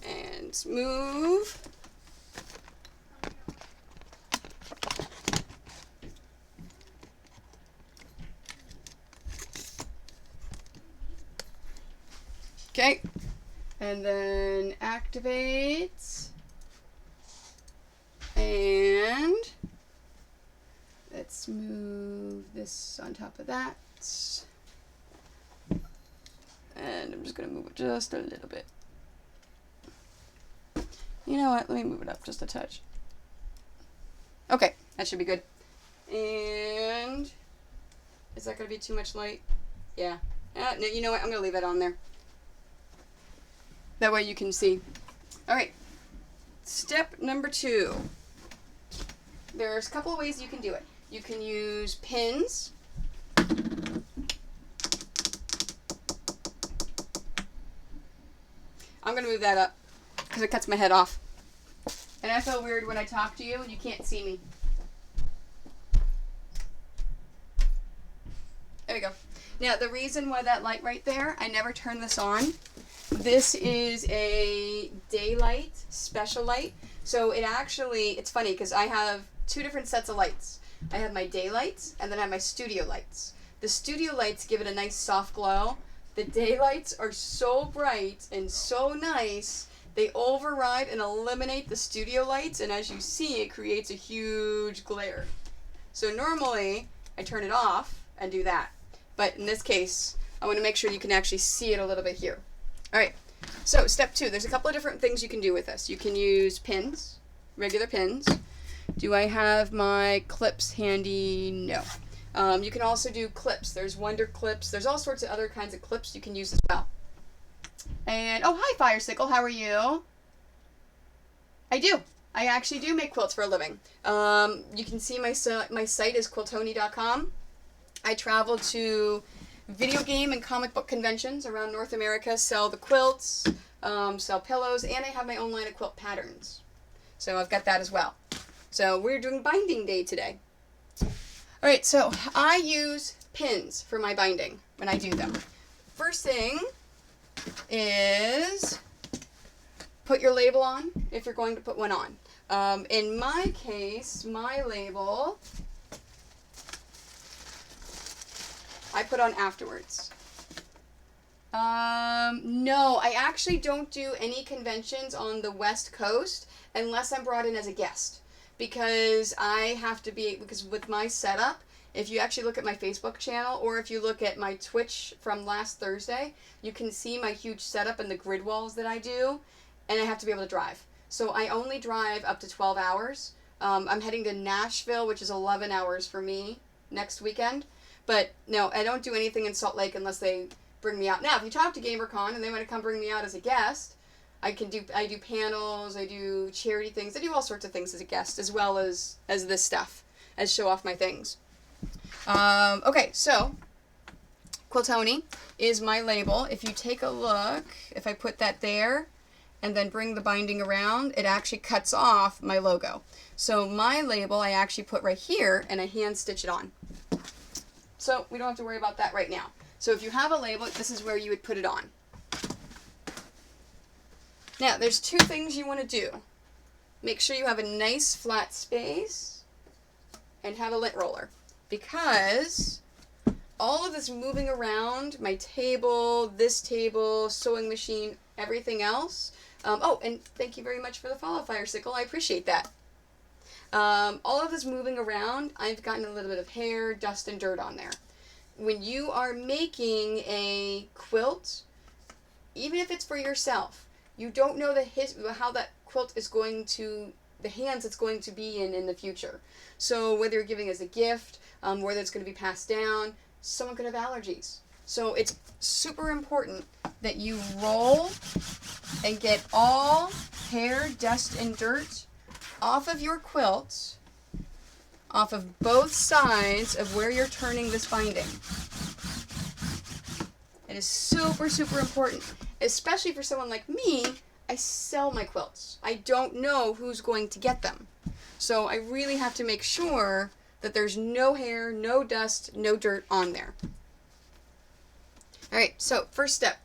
And move. Okay. And then activate. And let's move this on top of that. And I'm just going to move it just a little bit. You know what? Let me move it up just a touch. Okay, that should be good. And is that going to be too much light? Yeah. No, you know what? I'm going to leave it on there. That way you can see. All right. Step number 2. There's a couple of ways you can do it. You can use pins. I'm going to move that up because it cuts my head off. And I feel weird when I talk to you and you can't see me. There we go. Now, the reason why that light right there, I never turn this on. This is a daylight special light. So it actually, it's funny because I have 2 different sets of lights. I have my daylights and then I have my studio lights. The studio lights give it a nice soft glow. The daylights are so bright and so nice, they override and eliminate the studio lights, and as you see, it creates a huge glare. So normally, I turn it off and do that. But in this case, I want to make sure you can actually see it a little bit here. All right, so step 2, there's a couple of different things you can do with this. You can use pins, regular pins. Do I have my clips handy? No. You can also do clips. There's Wonder clips. There's all sorts of other kinds of clips you can use as well. And, oh, hi, Firesicle. How are you? I do. I actually do make quilts for a living. You can see my site is quiltoni.com. I travel to video game and comic book conventions around North America, sell the quilts, sell pillows, and I have my own line of quilt patterns. So I've got that as well. So we're doing binding day today. All right, so I use pins for my binding when I do them. First thing is put your label on if you're going to put one on. In my case, my label I put on afterwards. No, I actually don't do any conventions on the West Coast unless I'm brought in as a guest. Because I have to be, because with my setup, if you actually look at my Facebook channel or if you look at my Twitch from last Thursday, you can see my huge setup and the grid walls that I do, and I have to be able to drive. So I only drive up to 12 hours. I'm heading to Nashville, which is 11 hours for me next weekend. But no, I don't do anything in Salt Lake unless they bring me out. Now, if you talk to GamerCon and they want to come bring me out as a guest, I do panels, I do charity things, I do all sorts of things as a guest, as well as this stuff, as show off my things. Okay, so Quiltoni is my label. If you take a look, if I put that there and then bring the binding around, it actually cuts off my logo. So my label I actually put right here and I hand stitch it on. So we don't have to worry about that right now. So if you have a label, this is where you would put it on. Now, there's 2 things you want to do. Make sure you have a nice flat space and have a lint roller. Because all of this moving around, my table, this table, sewing machine, everything else. Oh, and thank you very much for the follow, Firesicle. I appreciate that. All of this moving around, I've gotten a little bit of hair, dust, and dirt on there. When you are making a quilt, even if it's for yourself, you don't know how that quilt is going to the hands it's going to be in the future. So whether you're giving as a gift, whether it's going to be passed down, someone could have allergies. So it's super important that you roll and get all hair, dust, and dirt off of your quilt, off of both sides of where you're turning this binding. It is super, super important, especially for someone like me. I sell my quilts. I don't know who's going to get them. So I really have to make sure that there's no hair, no dust, no dirt on there. All right, so first step,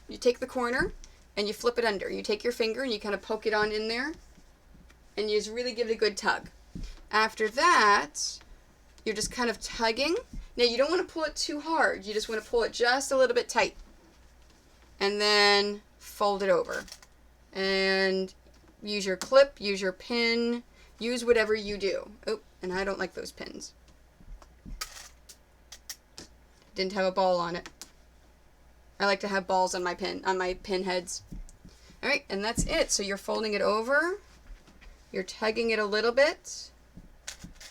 you take the corner and you flip it under. You take your finger and you kind of poke it on in there and you just really give it a good tug. After that, you're just kind of tugging. Now you don't want to pull it too hard. You just want to pull it just a little bit tight. And then fold it over. And use your clip, use your pin, use whatever you do. Oh, and I don't like those pins. Didn't have a ball on it. I like to have balls on my pin heads. All right, and that's it. So you're folding it over. You're tugging it a little bit,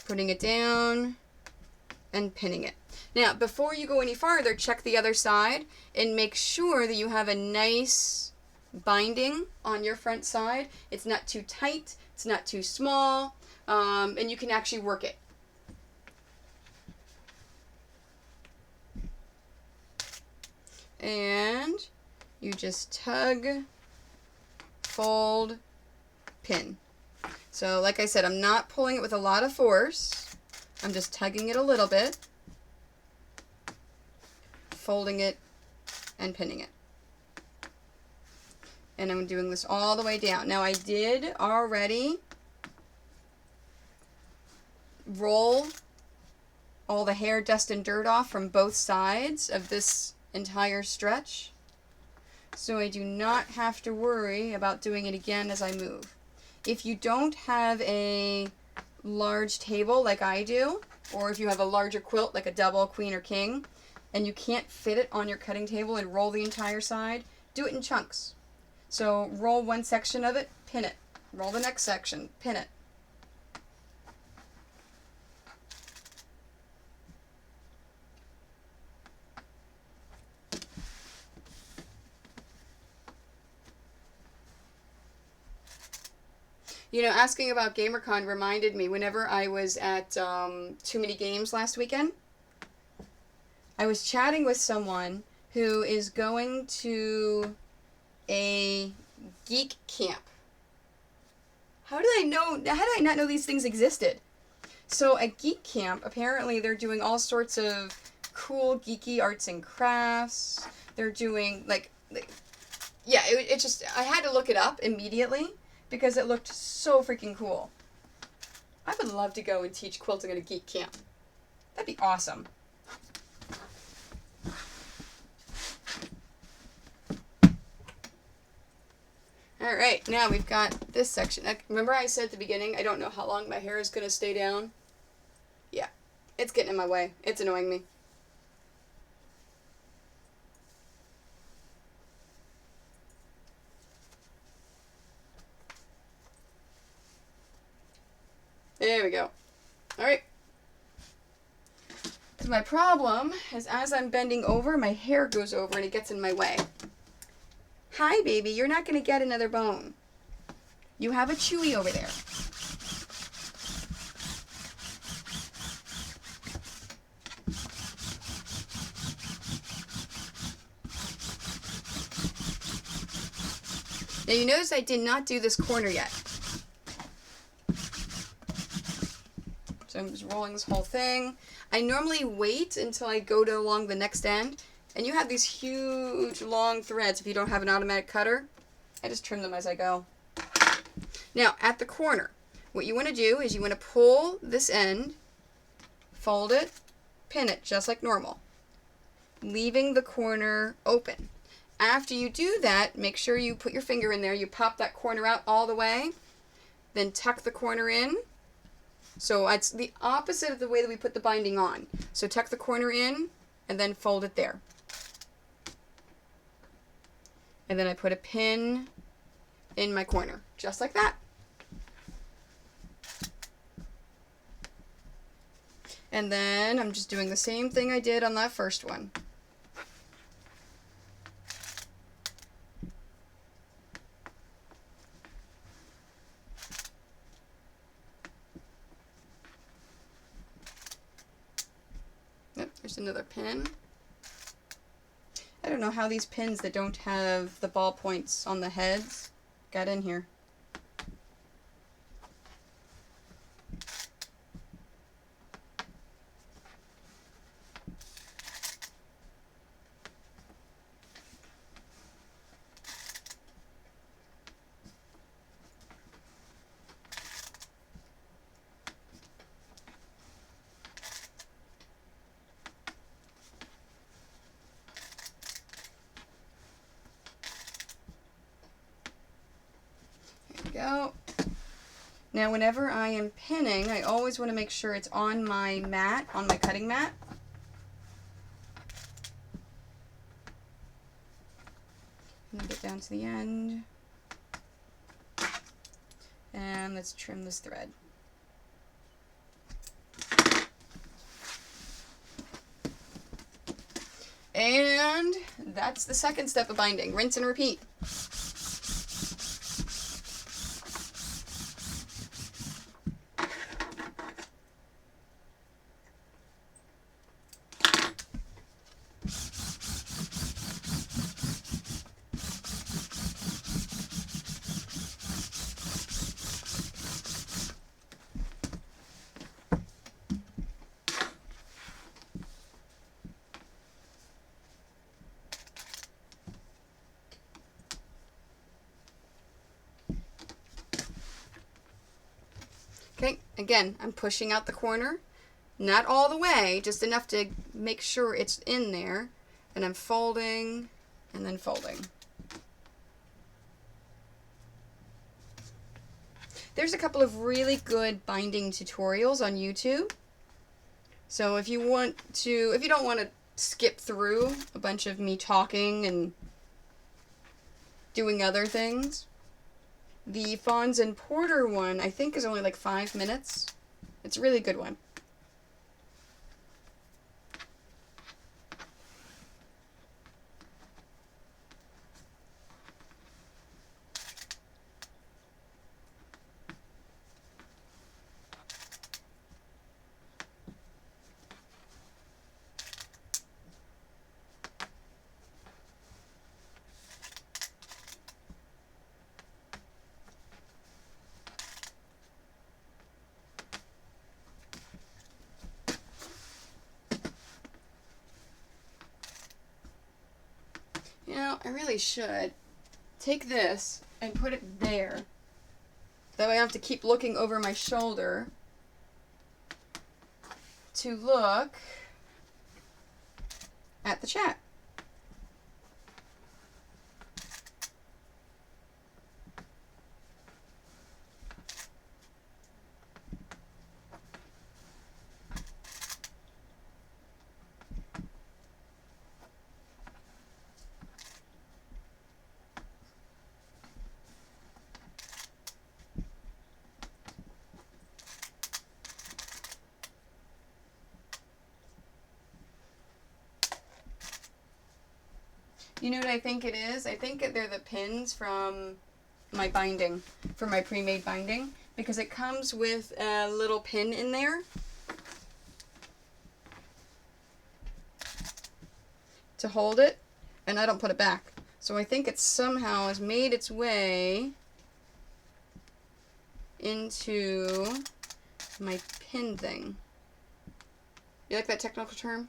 putting it down, and pinning it. Now, before you go any farther, check the other side and make sure that you have a nice binding on your front side. It's not too tight, it's not too small, and you can actually work it. And you just tug, fold, pin. So like I said, I'm not pulling it with a lot of force. I'm just tugging it a little bit, folding it, and pinning it. And I'm doing this all the way down. Now I did already roll all the hair, dust, and dirt off from both sides of this entire stretch. So I do not have to worry about doing it again as I move. If you don't have a large table like I do, or if you have a larger quilt like a double, queen, or king, and you can't fit it on your cutting table and roll the entire side, do it in chunks. So roll one section of it, pin it. Roll the next section, pin it. You know, asking about GamerCon reminded me, whenever I was at Too Many Games last weekend, I was chatting with someone who is going to a geek camp. How did I not know these things existed? So at geek camp, apparently they're doing all sorts of cool geeky arts and crafts. They're doing it just, I had to look it up immediately because it looked so freaking cool. I would love to go and teach quilting at a geek camp. That'd be awesome. Alright, now we've got this section. Remember I said at the beginning, I don't know how long my hair is going to stay down? Yeah, it's getting in my way. It's annoying me. There we go. Alright. Because my problem is as I'm bending over, my hair goes over and it gets in my way. Hi, baby. You're not going to get another bone. You have a Chewy over there. Now you notice I did not do this corner yet. So I'm just rolling this whole thing. I normally wait until I go along the next end. And you have these huge long threads if you don't have an automatic cutter. I just trim them as I go. Now at the corner, what you want to do is you want to pull this end, fold it, pin it just like normal, leaving the corner open. After you do that, make sure you put your finger in there, you pop that corner out all the way, then tuck the corner in. So it's the opposite of the way that we put the binding on. So tuck the corner in and then fold it there. And then I put a pin in my corner, just like that. And then I'm just doing the same thing I did on that first one. Yep, there's another pin. I don't know how these pins that don't have the ball points on the heads got in here. Go. Now whenever I am pinning, I always want to make sure it's on my mat, on my cutting mat. And get down to the end. And let's trim this thread. And that's the second step of binding. Rinse and repeat. Okay, again, I'm pushing out the corner, not all the way, just enough to make sure it's in there, and I'm folding and then folding. There's a couple of really good binding tutorials on YouTube. So if you don't want to skip through a bunch of me talking and doing other things, the Fawns and Porter one, I think, is only like 5 minutes. It's a really good one. You know, I really should take this and put it there. That way I don't have to keep looking over my shoulder to look at the chat. You know what I think it is? I think they're the pins from my binding, from my pre-made binding, because it comes with a little pin in there to hold it, and I don't put it back. So I think it somehow has made its way into my pin thing. You like that technical term?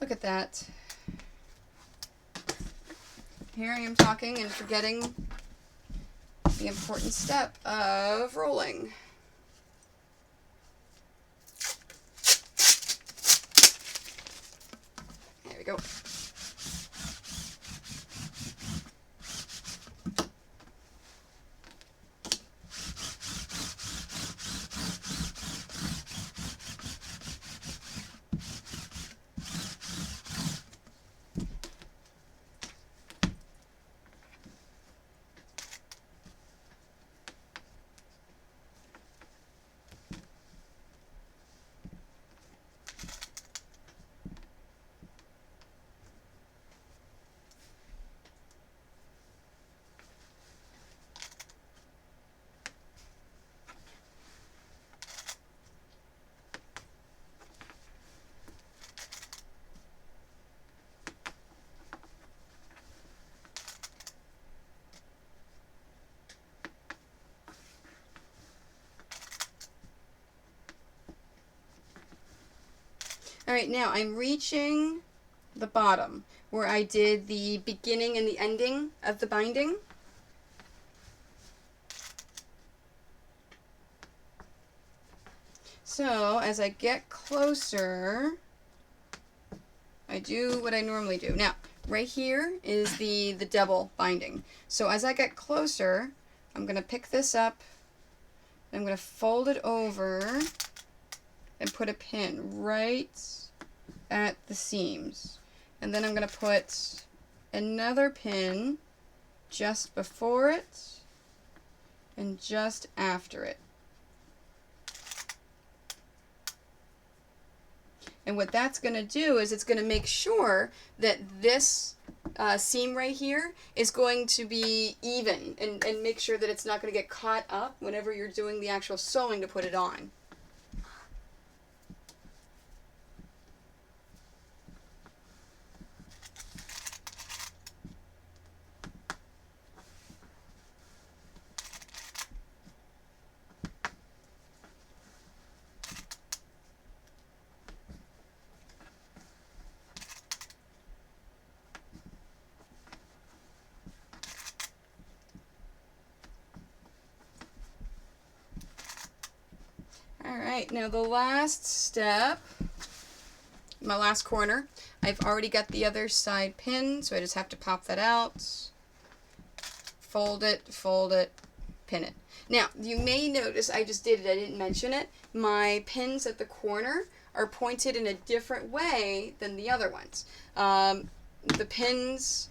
Look at that. Here I am talking and forgetting the important step of rolling. There we go. All right, now I'm reaching the bottom where I did the beginning and the ending of the binding. So as I get closer, I do what I normally do. Now, right here is the double binding. So as I get closer, I'm going to pick this up, I'm going to fold it over and put a pin right at the seams. And then I'm going to put another pin just before it and just after it. And what that's going to do is it's going to make sure that this seam right here is going to be even and make sure that it's not going to get caught up whenever you're doing the actual sewing to put it on. Alright, now the last step, my last corner, I've already got the other side pinned, so I just have to pop that out, fold it, pin it. Now, you may notice I just did it, I didn't mention it, my pins at the corner are pointed in a different way than the other ones. The pins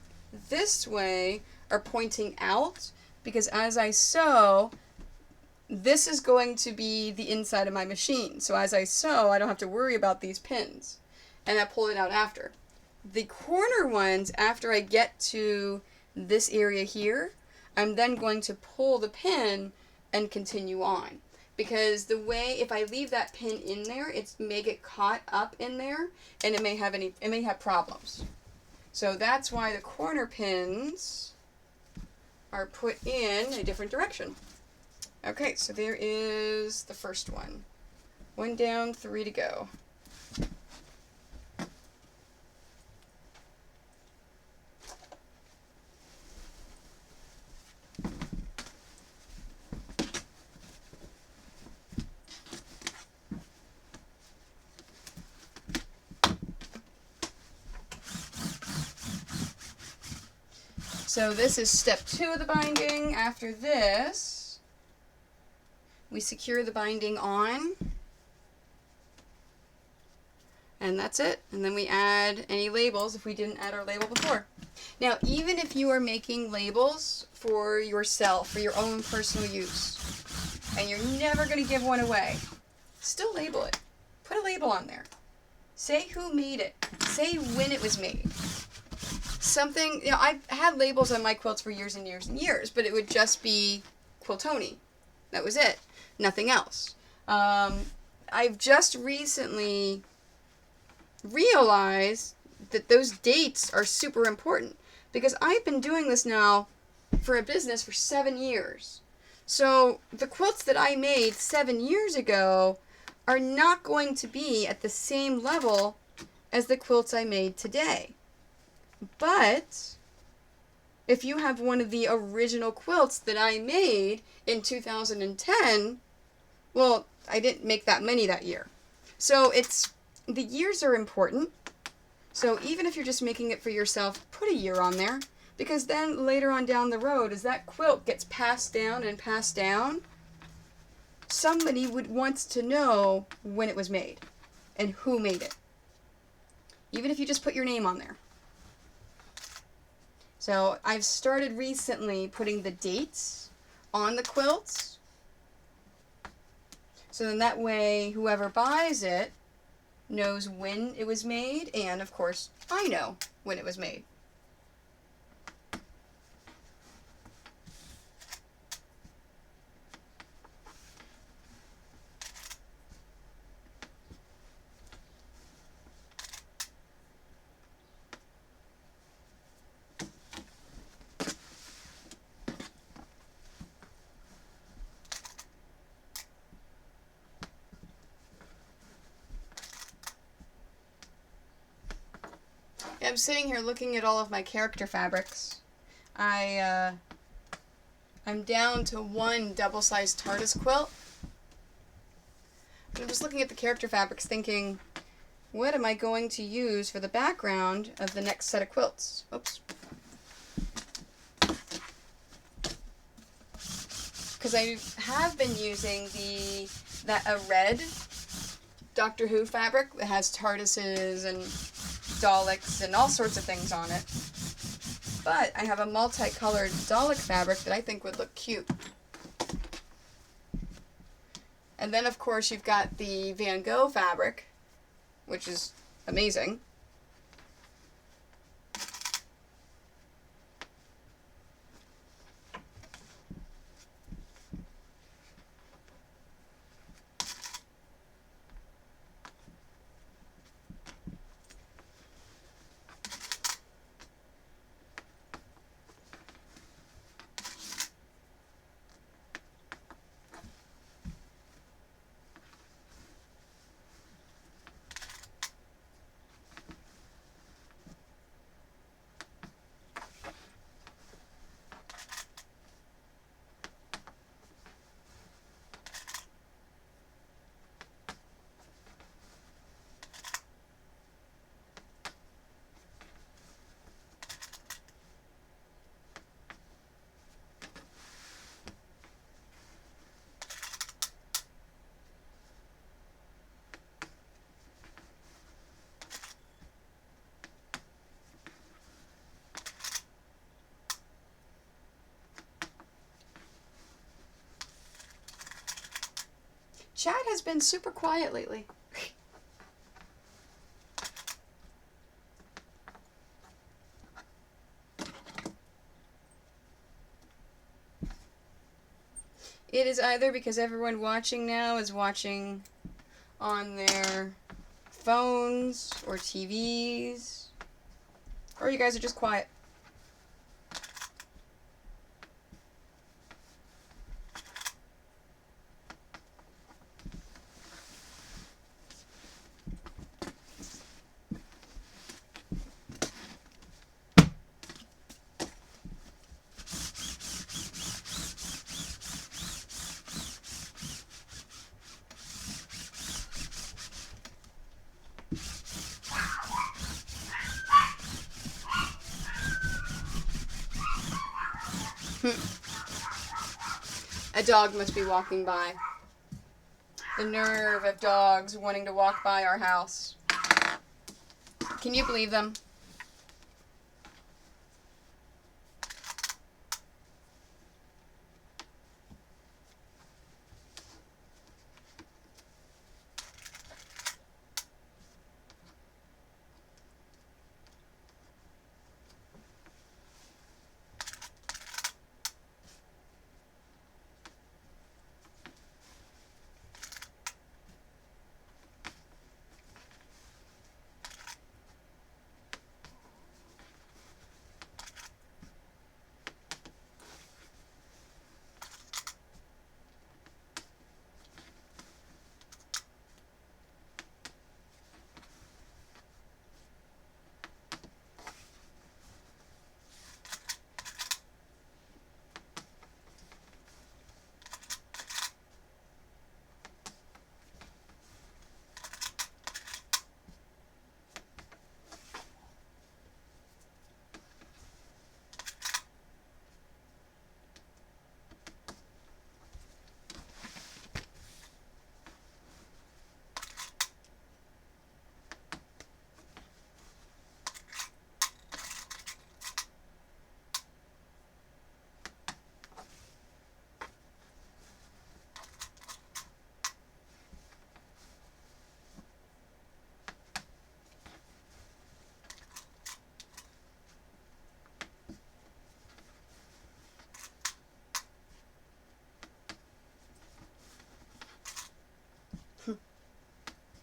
this way are pointing out because as I sew, this is going to be the inside of my machine. So as I sew, I don't have to worry about these pins. And I pull it out after. The corner ones, after I get to this area here, I'm then going to pull the pin and continue on. Because the way, if I leave that pin in there, it may get caught up in there, and it may have problems. So that's why the corner pins are put in a different direction. Okay, so there is the first one. 1 down, 3 to go. So this is step 2 of the binding. After this, we secure the binding on, and that's it. And then we add any labels if we didn't add our label before. Now, even if you are making labels for yourself, for your own personal use, and you're never going to give one away, still label it. Put a label on there. Say who made it. Say when it was made. Something, you know, I've had labels on my quilts for years and years and years, but it would just be Quiltoni. That was it. Nothing else. I've just recently realized that those dates are super important because I've been doing this now for a business for 7 years. So the quilts that I made 7 years ago are not going to be at the same level as the quilts I made today. But if you have one of the original quilts that I made in 2010, well, I didn't make that many that year. So the years are important. So even if you're just making it for yourself, put a year on there. Because then later on down the road, as that quilt gets passed down and passed down, somebody would want to know when it was made and who made it. Even if you just put your name on there. So I've started recently putting the dates on the quilts. So then that way whoever buys it knows when it was made, and of course I know when it was made. I'm sitting here looking at all of my character fabrics, I'm down to one double-sized TARDIS quilt. And I'm just looking at the character fabrics thinking, what am I going to use for the background of the next set of quilts? Oops. Because I have been using a red Doctor Who fabric that has TARDISes and Daleks and all sorts of things on it. But I have a multicolored Dalek fabric that I think would look cute. And then, of course, you've got the Van Gogh fabric, which is amazing. Chat has been super quiet lately. It is either because everyone watching now is watching on their phones or TVs, or you guys are just quiet. A dog must be walking by. The nerve of dogs wanting to walk by our house. Can you believe them?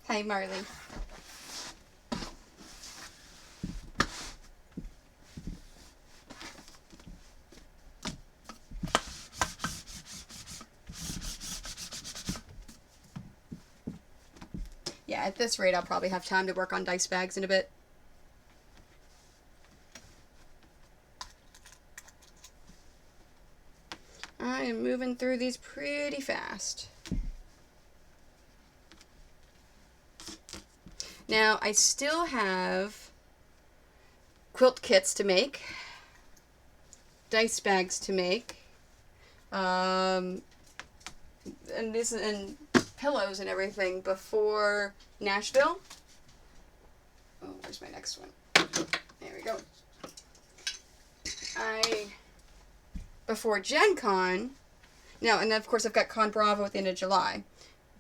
Hi, Marley. Yeah, at this rate, I'll probably have time to work on dice bags in a bit. I am moving through these pretty fast. Now, I still have quilt kits to make, dice bags to make, and pillows and everything before Nashville. Oh, where's my next one? There we go. Before Gen Con, now, and of course I've got Con Bravo at the end of July.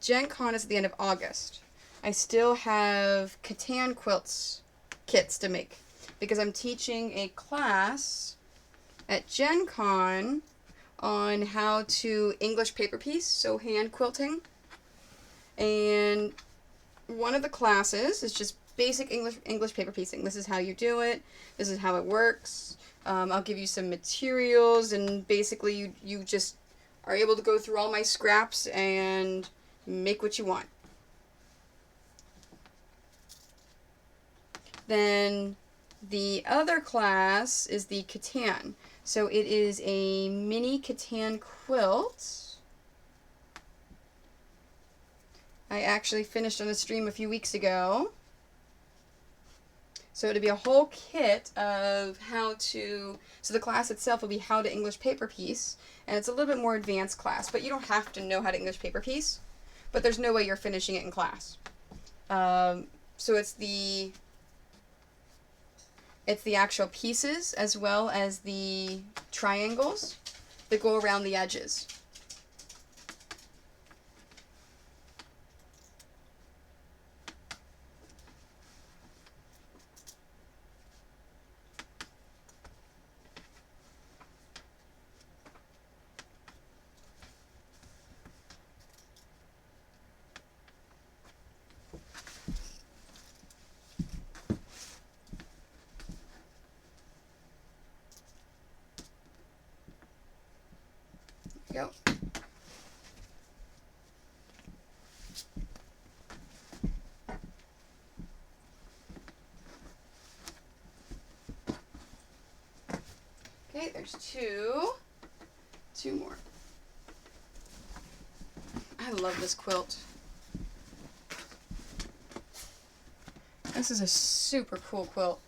Gen Con is at the end of August. I still have Catan quilts kits to make because I'm teaching a class at Gen Con on how to English paper piece, so hand quilting. And one of the classes is just basic English paper piecing. This is how you do it. This is how it works. I'll give you some materials, and basically you just are able to go through all my scraps and make what you want. Then the other class is the Catan. So it is a mini Catan quilt. I actually finished on a stream a few weeks ago. So it'll be a whole kit of how to, so the class itself will be how to English paper piece, and it's a little bit more advanced class, but you don't have to know how to English paper piece, but there's no way you're finishing it in class. So it's the actual pieces as well as the triangles that go around the edges. Go. Okay, there's two more. I love this quilt. This is a super cool quilt.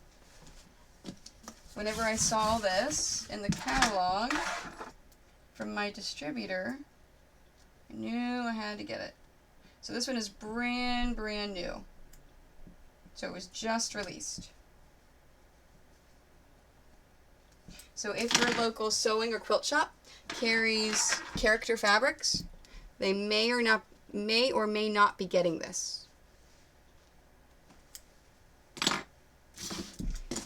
Whenever I saw this in the catalog from my distributor, I knew I had to get it. So this one is brand new. So it was just released. So if your local sewing or quilt shop carries character fabrics, they may or may not be getting this.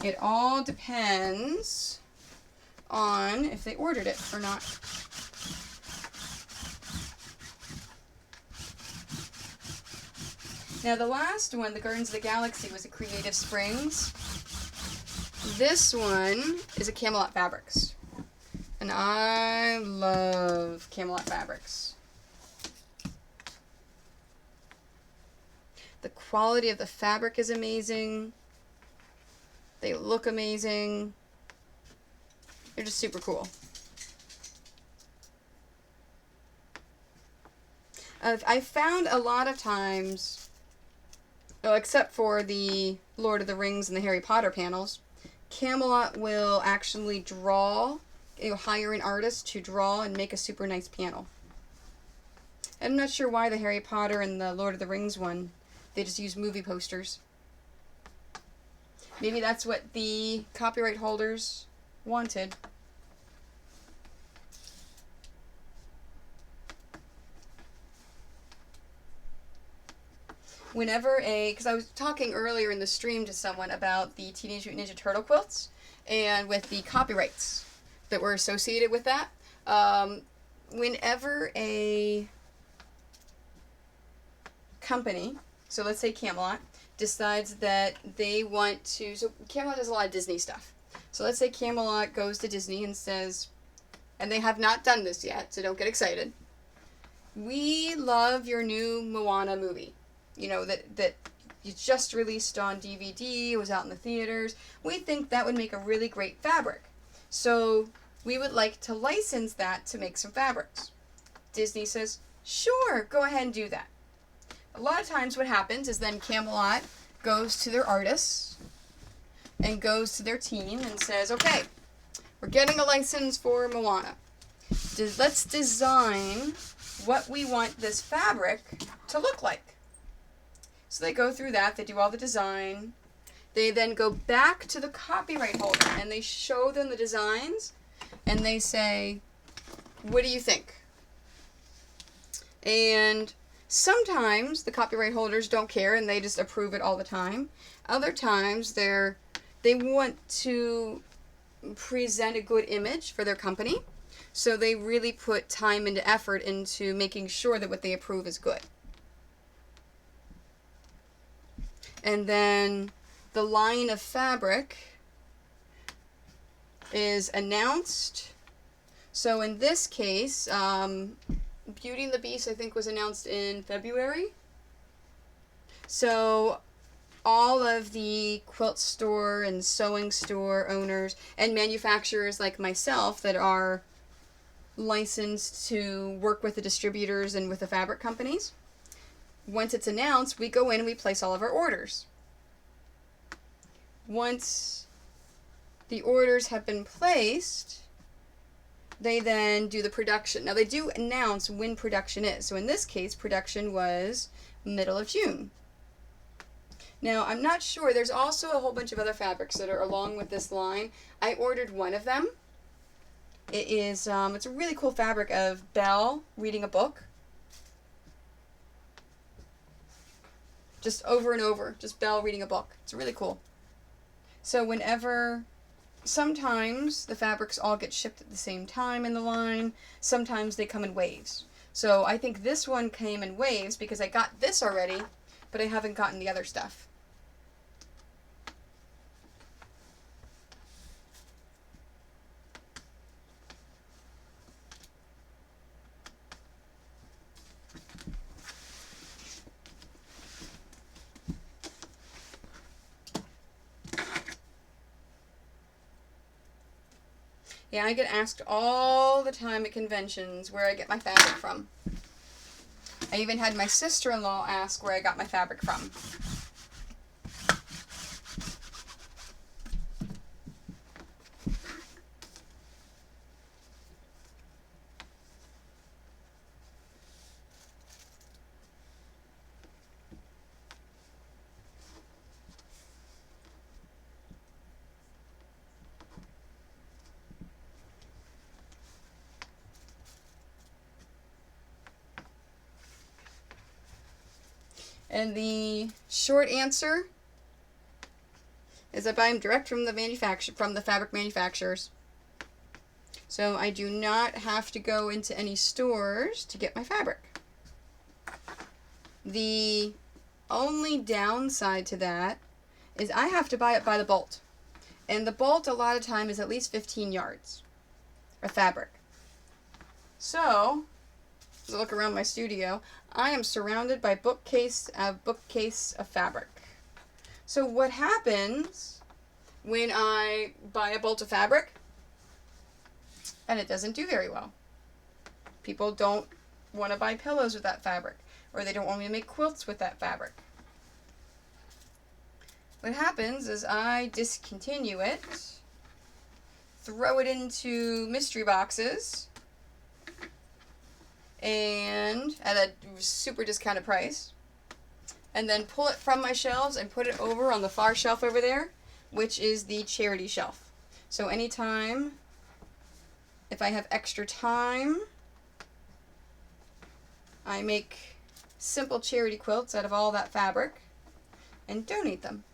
It all depends on if they ordered it or not. Now the last one, the Gardens of the Galaxy, was a Creative Springs. This one is a Camelot Fabrics. And I love Camelot Fabrics. The quality of the fabric is amazing. They look amazing. They're just super cool. I found a lot of times, well, except for the Lord of the Rings and the Harry Potter panels, Camelot will actually draw, hire an artist to draw and make a super nice panel. I'm not sure why the Harry Potter and the Lord of the Rings one, they just use movie posters. Maybe that's what the copyright holders wanted. Because I was talking earlier in the stream to someone about the Teenage Mutant Ninja Turtle quilts, and with the copyrights that were associated with that. Whenever a company, so let's say Camelot, decides that they want to, so Camelot does a lot of Disney stuff. So let's say Camelot goes to Disney and says, and they have not done this yet, so don't get excited, we love your new Moana movie. You know, that you just released on DVD, it was out in the theaters. We think that would make a really great fabric. So We would like to license that to make some fabrics. Disney says, sure, go ahead and do that. A lot of times what happens is then Camelot goes to their artists and goes to their team and says, okay, we're getting a license for Moana. Let's design what we want this fabric to look like. So they go through that, they do all the design. They then go back to the copyright holder and they show them the designs and they say, what do you think? And sometimes the copyright holders don't care and they just approve it all the time. Other times they want to present a good image for their company, so they really put time and effort into making sure that what they approve is good. And then the line of fabric is announced. So in this case, Beauty and the Beast, I think, was announced in February. So all of the quilt store and sewing store owners and manufacturers like myself that are licensed to work with the distributors and with the fabric companies, once it's announced, we go in and we place all of our orders. Once the orders have been placed, they then do the production. Now, they do announce when production is. So in this case, production was middle of June. Now, I'm not sure. There's also a whole bunch of other fabrics that are along with this line. I ordered one of them. It is, it's a really cool fabric of Belle reading a book. Just over and over. Just Belle reading a book. It's really cool. So sometimes the fabrics all get shipped at the same time in the line. Sometimes they come in waves. So I think this one came in waves because I got this already, but I haven't gotten the other stuff. Yeah, I get asked all the time at conventions where I get my fabric from. I even had my sister-in-law ask where I got my fabric from. And the short answer is I buy them direct from the fabric manufacturers. So I do not have to go into any stores to get my fabric. The only downside to that is I have to buy it by the bolt. And the bolt a lot of time is at least 15 yards of fabric. So, as I look around my studio, I am surrounded by bookcase of fabric. So what happens when I buy a bolt of fabric and it doesn't do very well? People don't want to buy pillows with that fabric, or they don't want me to make quilts with that fabric. What happens is I discontinue it, throw it into mystery boxes, and at a super discounted price, and then pull it from my shelves and put it over on the far shelf over there, which is the charity shelf. So anytime, if I have extra time, I make simple charity quilts out of all that fabric and donate them.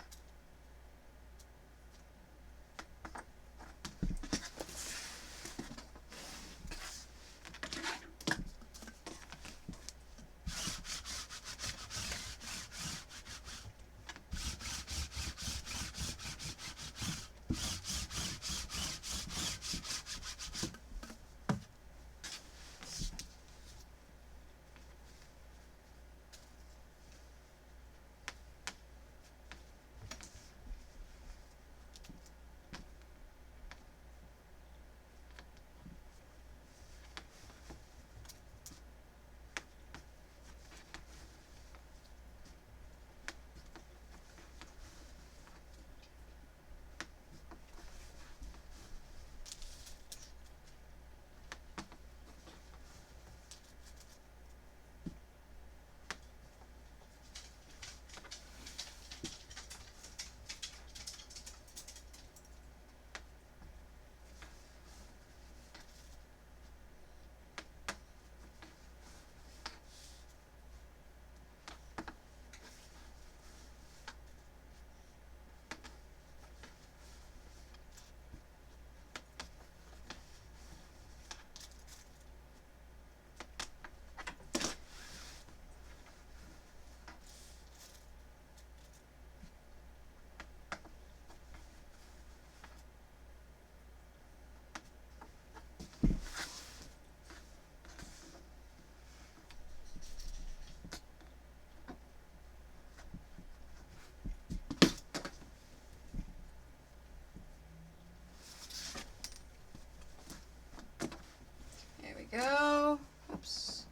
Oops.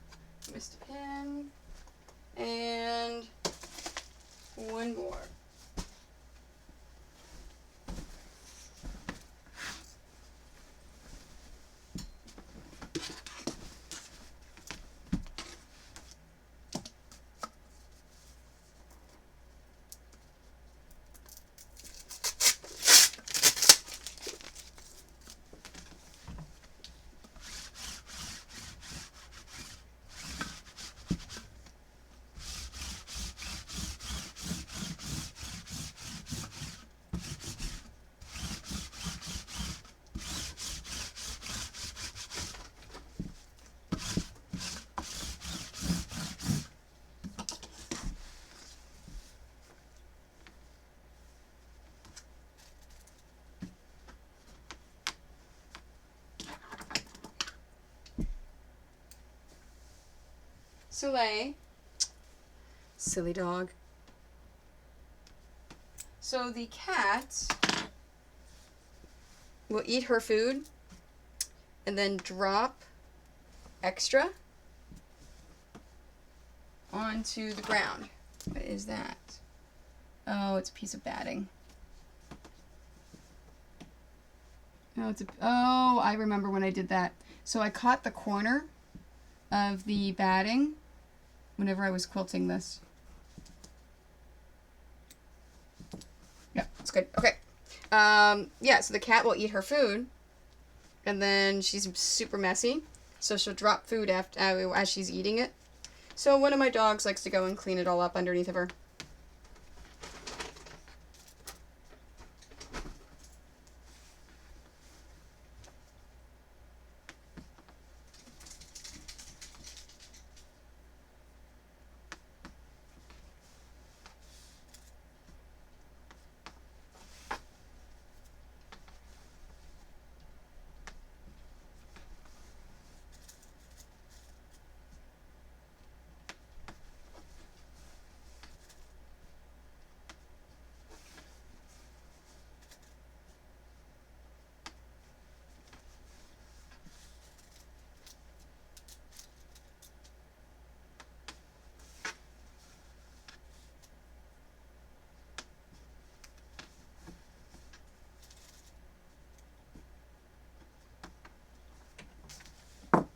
Missed a pin. And one more. Soleil. Silly dog. So the cat will eat her food and then drop extra onto the ground. What is that? Oh, it's a piece of batting. Oh, I remember when I did that. So I caught the corner of the batting whenever I was quilting this. Yeah, it's good. Okay. Yeah, so the cat will eat her food, and then she's super messy, so she'll drop food after as she's eating it. So one of my dogs likes to go and clean it all up underneath of her.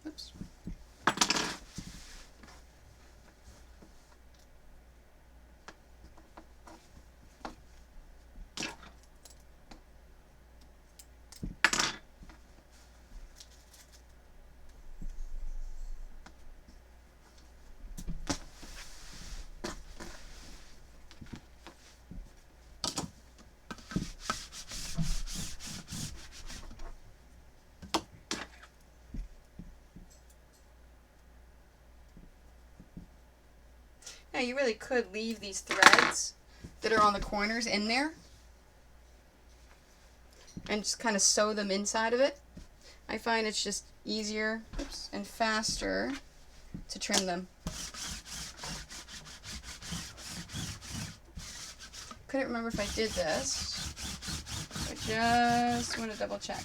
Oops. Now you really could leave these threads that are on the corners in there and just kind of sew them inside of it. I find it's just easier, oops, and faster to trim them. Couldn't remember if I did this. I just want to double check.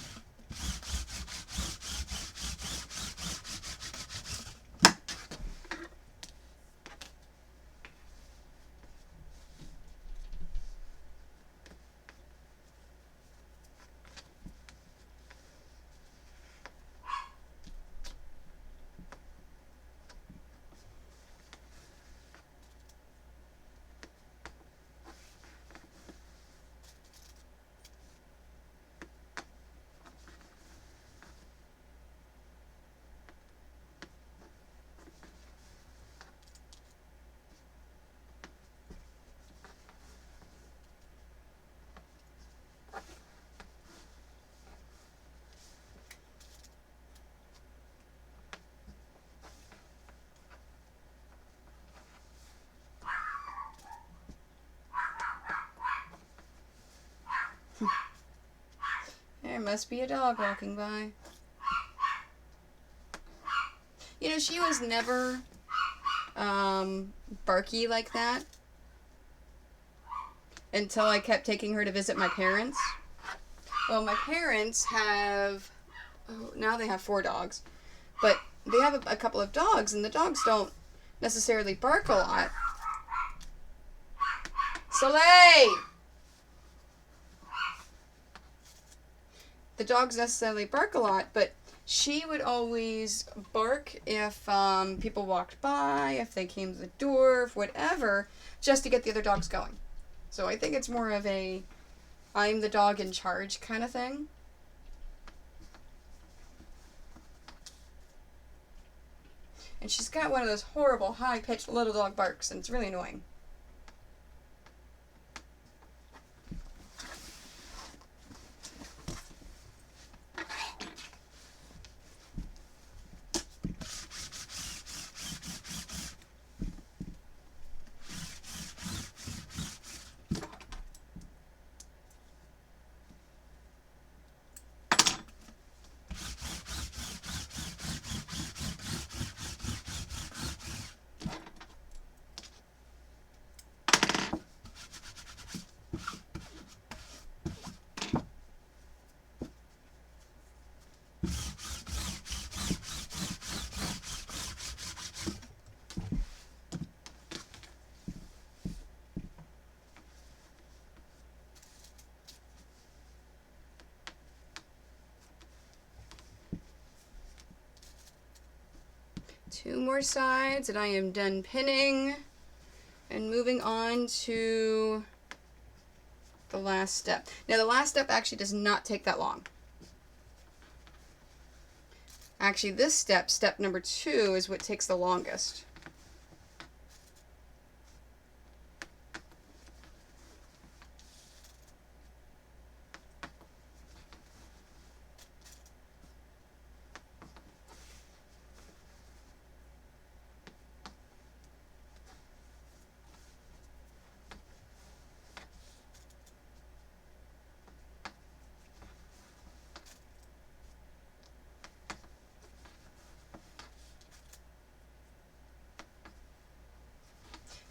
There must be a dog walking by. You know, she was never barky like that until I kept taking her to visit my parents. Well, my parents have, oh, now they have 4 dogs. But they have a couple of dogs, and the dogs don't necessarily bark a lot. Soleil! The dogs necessarily bark a lot, but she would always bark if people walked by, if they came to the door, if whatever, just to get the other dogs going. So I think it's more of a I'm the dog in charge kind of thing. And she's got one of those horrible high-pitched little dog barks, and it's really annoying. Two more sides, and I am done pinning. And moving on to the last step. Now, the last step actually does not take that long. Actually, this step, step number 2, is what takes the longest.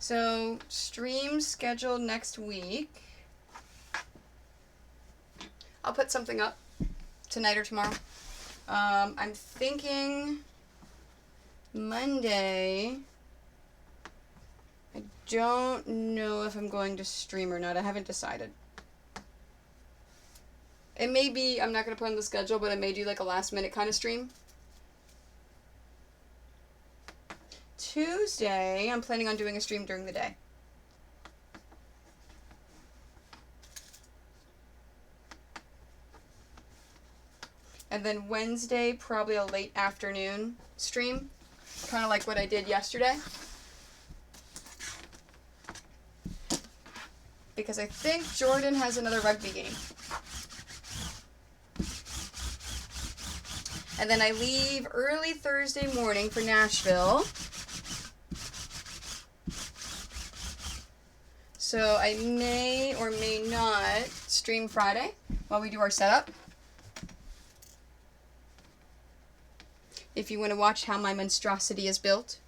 So, stream scheduled next week. I'll put something up tonight or tomorrow. I'm thinking Monday. I don't know if I'm going to stream or not. I haven't decided. It may be, I'm not going to put on the schedule, but I may do like a last minute kind of stream. Tuesday, I'm planning on doing a stream during the day. And then Wednesday, probably a late afternoon stream. Kind of like what I did yesterday. Because I think Jordan has another rugby game. And then I leave early Thursday morning for Nashville. So I may or may not stream Friday while we do our setup. If you want to watch how my monstrosity is built.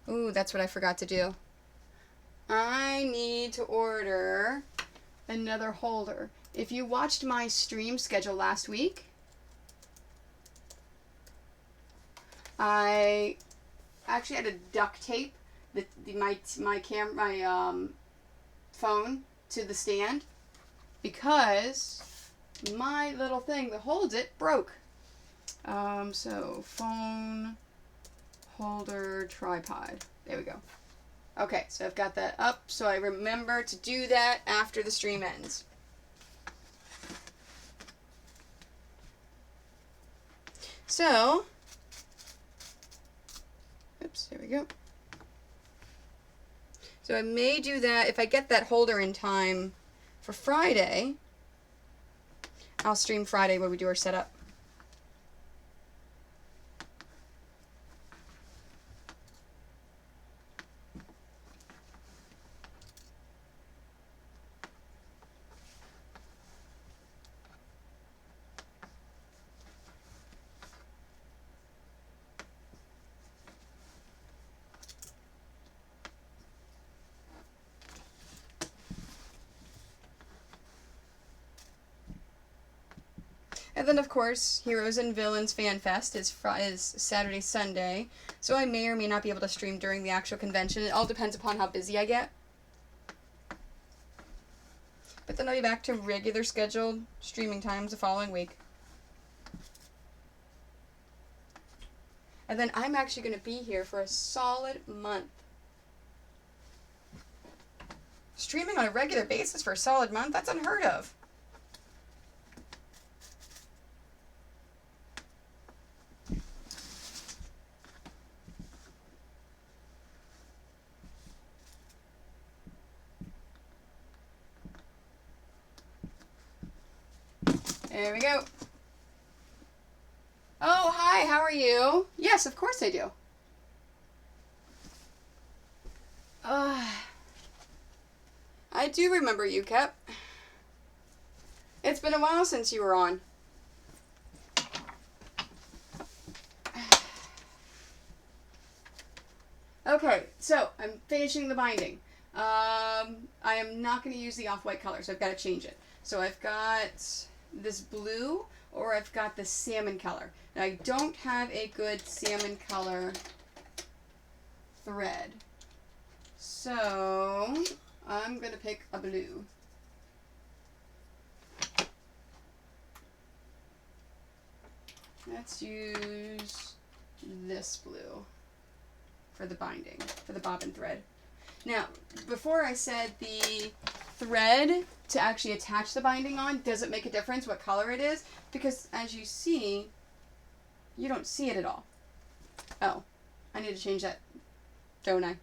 Ooh, that's what I forgot to do. I need to order another holder. If you watched my stream schedule last week, I actually had to duct tape my phone to the stand because my little thing that holds it broke. So phone holder tripod. There we go. Okay, so I've got that up, so I remember to do that after the stream ends. So, oops, there we go. So I may do that, if I get that holder in time for Friday, I'll stream Friday where we do our setup. And then, of course, Heroes and Villains Fan Fest is Saturday, Sunday. So I may or may not be able to stream during the actual convention. It all depends upon how busy I get. But then I'll be back to regular scheduled streaming times the following week. And then I'm actually going to be here for a solid month. Streaming on a regular basis for a solid month? That's unheard of. There we go. Oh, hi, how are you? Yes, of course I do. I do remember you, Kep. It's been a while since you were on. Okay, so I'm finishing the binding. I am not going to use the off-white color, so I've got to change it. So I've got this blue, or I've got the salmon color. Now I don't have a good salmon color thread. So I'm going to pick a blue. Let's use this blue for the binding, for the bobbin thread. Now, before I said the thread to actually attach the binding on doesn't make a difference what color it is, because as you see, you don't see it at all. Oh, I need to change that, don't I?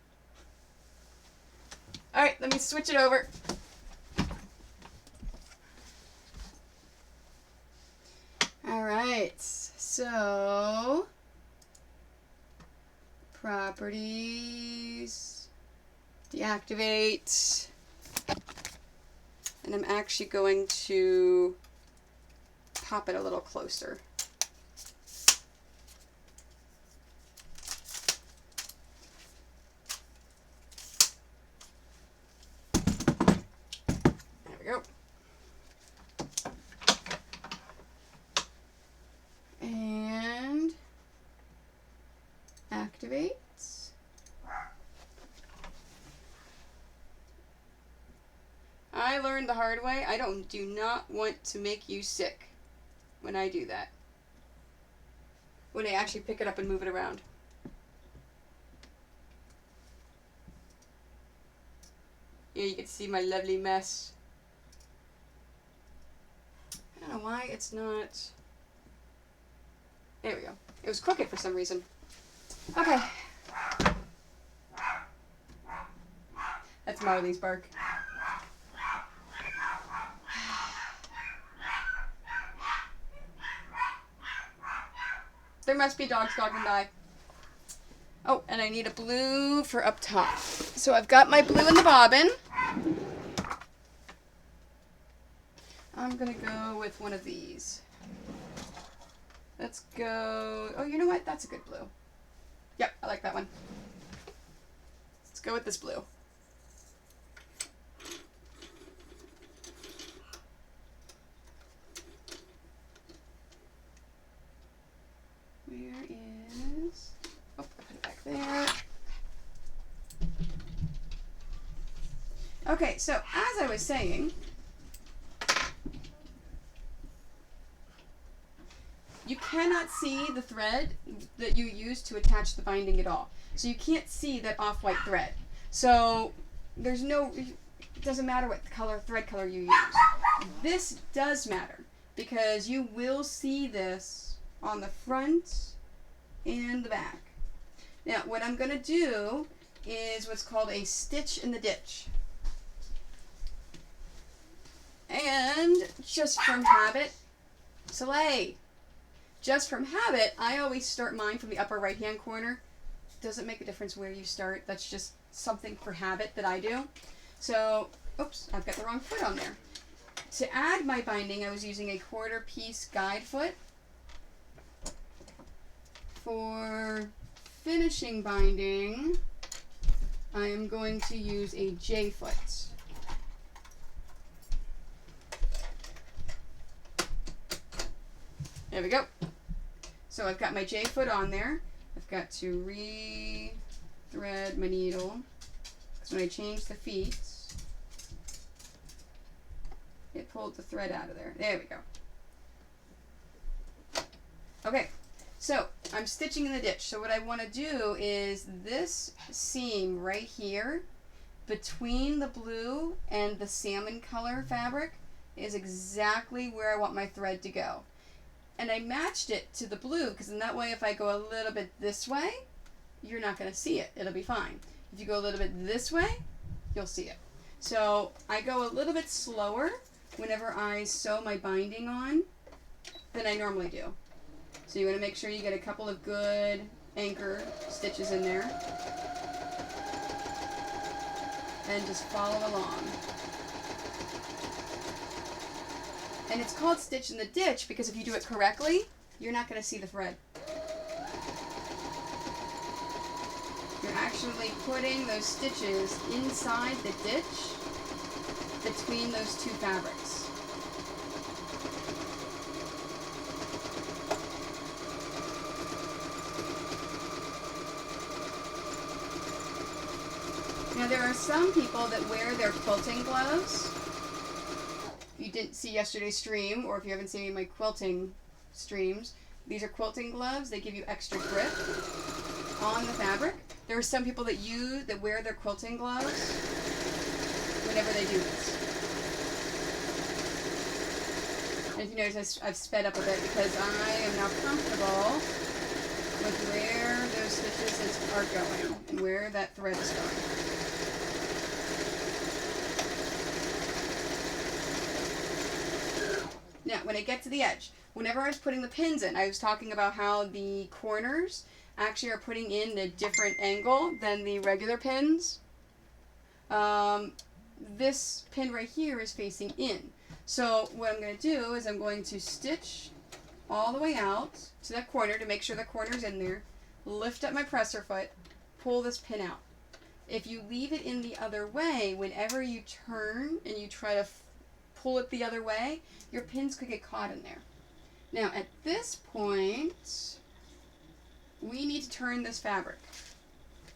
Alright, let me switch it over. Alright, so properties, deactivate, and I'm actually going to pop it a little closer. There we go. And activate. I learned the hard way. I do not want to make you sick when I do that. When I actually pick it up and move it around. Yeah, you can see my lovely mess. I don't know why it's not... There we go. It was crooked for some reason. Okay. That's Marley's bark. There must be dogs talking by. Oh, and I need a blue for up top. So I've got my blue in the bobbin. I'm going to go with one of these. Let's go... Oh, you know what? That's a good blue. Yep, I like that one. Let's go with this blue. Where is... Oh, put it back there. Okay, so as I was saying, you cannot see the thread that you use to attach the binding at all. So you can't see that off-white thread. So there's no... It doesn't matter what thread color you use. This does matter because you will see this on the front and the back. Now, what I'm going to do is what's called a stitch in the ditch. And just from habit, Soleil. Just from habit, I always start mine from the upper right-hand corner. Doesn't make a difference where you start. That's just something for habit that I do. So, oops, I've got the wrong foot on there. To add my binding, I was using a 1/4 piece guide foot. For finishing binding, I am going to use a J foot. There we go. So I've got my J-foot on there. I've got to re-thread my needle, because when I changed the feet, it pulled the thread out of there. There we go. Okay, so I'm stitching in the ditch. So what I want to do is this seam right here between the blue and the salmon color fabric is exactly where I want my thread to go. And I matched it to the blue because in that way if I go a little bit this way, you're not going to see it. It'll be fine. If you go a little bit this way, you'll see it. So I go a little bit slower whenever I sew my binding on than I normally do. So you want to make sure you get a couple of good anchor stitches in there. And just follow along. And it's called stitch in the ditch because if you do it correctly, you're not going to see the thread. You're actually putting those stitches inside the ditch between those two fabrics. Now there are some people that wear their quilting gloves. If you didn't see yesterday's stream, or if you haven't seen any of my quilting streams, these are quilting gloves. They give you extra grip on the fabric. There are some people that wear their quilting gloves whenever they do this. And if you notice, I've sped up a bit because I am now comfortable with where those stitches are going and where that thread is going. Now, when I get to the edge, whenever I was putting the pins in, I was talking about how the corners actually are putting in a different angle than the regular pins. This pin right here is facing in. So what I'm going to do is I'm going to stitch all the way out to that corner to make sure the corner's in there, lift up my presser foot, pull this pin out. If you leave it in the other way, whenever you turn and you try to pull it the other way, your pins could get caught in there. Now at this point, we need to turn this fabric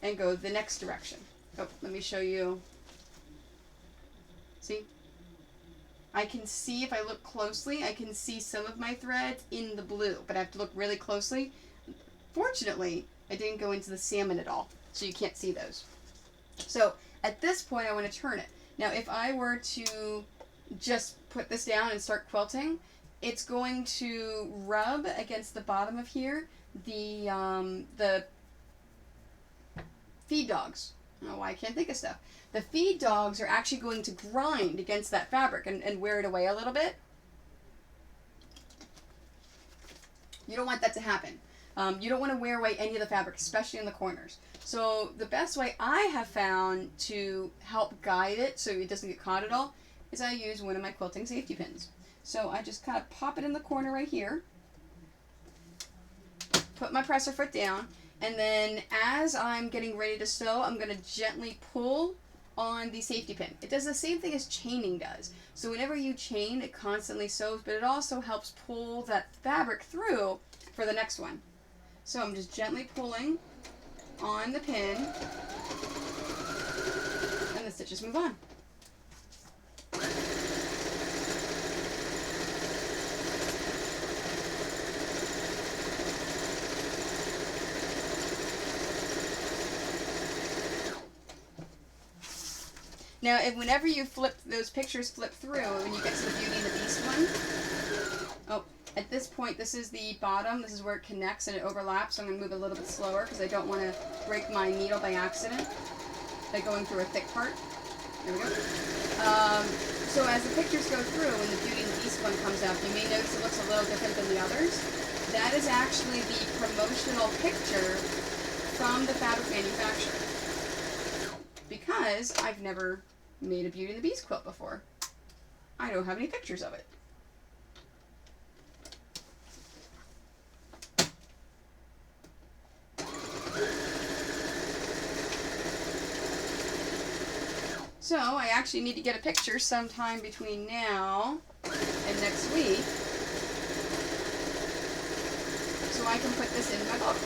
and go the next direction. Oh, let me show you. See? I can see, if I look closely, I can see some of my threads in the blue, but I have to look really closely. Fortunately, I didn't go into the salmon at all, so you can't see those. So at this point, I want to turn it. Now, if I were to just put this down and start quilting, it's going to rub against the bottom of here the feed dogs. I don't know why I can't think of stuff. The feed dogs are actually going to grind against that fabric and wear it away a little bit. You don't want that to happen. You don't want to wear away any of the fabric, especially in the corners. So the best way I have found to help guide it so it doesn't get caught at all is I use one of my quilting safety pins. So I just kind of pop it in the corner right here, put my presser foot down, and then as I'm getting ready to sew, I'm going to gently pull on the safety pin. It does the same thing as chaining does. So whenever you chain, it constantly sews, but it also helps pull that fabric through for the next one. So I'm just gently pulling on the pin, and the stitches move on. Now, whenever you flip, those pictures flip through, when you get to the Beauty and the Beast one, at this point, this is the bottom, this is where it connects and it overlaps, so I'm going to move a little bit slower because I don't want to break my needle by accident by going through a thick part. There we go. So as the pictures go through, when the Beauty and the Beast one comes up, you may notice it looks a little different than the others. That is actually the promotional picture from the fabric manufacturer. Because I've never made a Beauty and the Beast quilt before. I don't have any pictures of it. So I actually need to get a picture sometime between now and next week I can put this in my book.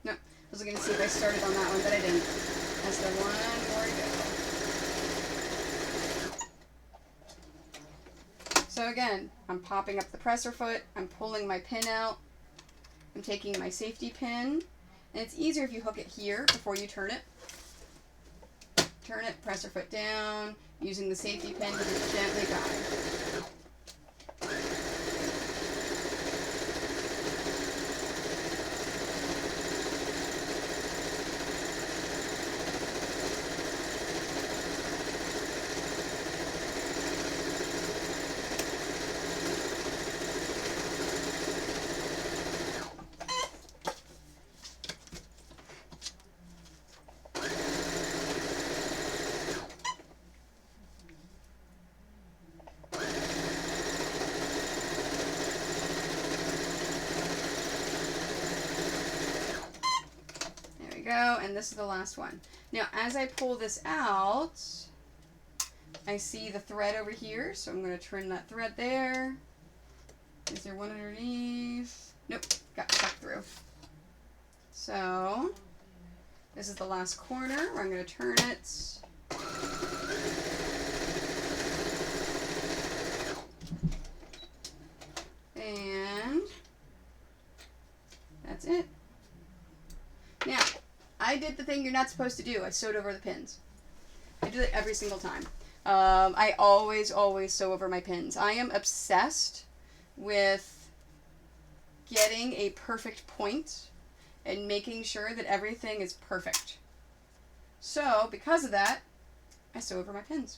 No, I was going to see if I started on that one, but I didn't. That's the one more to go. So again, I'm popping up the presser foot, I'm pulling my pin out, I'm taking my safety pin, and it's easier if you hook it here before you turn it. Turn it, presser foot down, using the safety pin to just gently guide. Go, and this is the last one. Now, as I pull this out, I see the thread over here, so I'm going to trim that thread there. Is there one underneath? Nope, got stuck through. So, this is the last corner where I'm going to turn it. And that's it. Now, I did the thing you're not supposed to do. I sewed over the pins. I do it every single time. I always sew over my pins. I am obsessed with getting a perfect point and making sure that everything is perfect. So, because of that, I sew over my pins.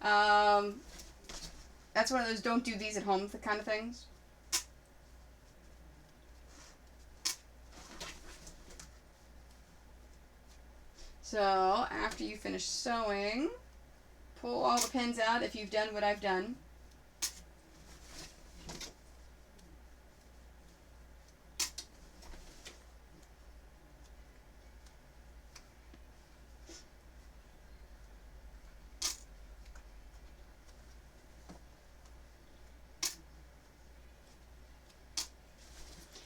That's one of those don't do these at home kind of things. So, after you finish sewing, pull all the pins out if you've done what I've done.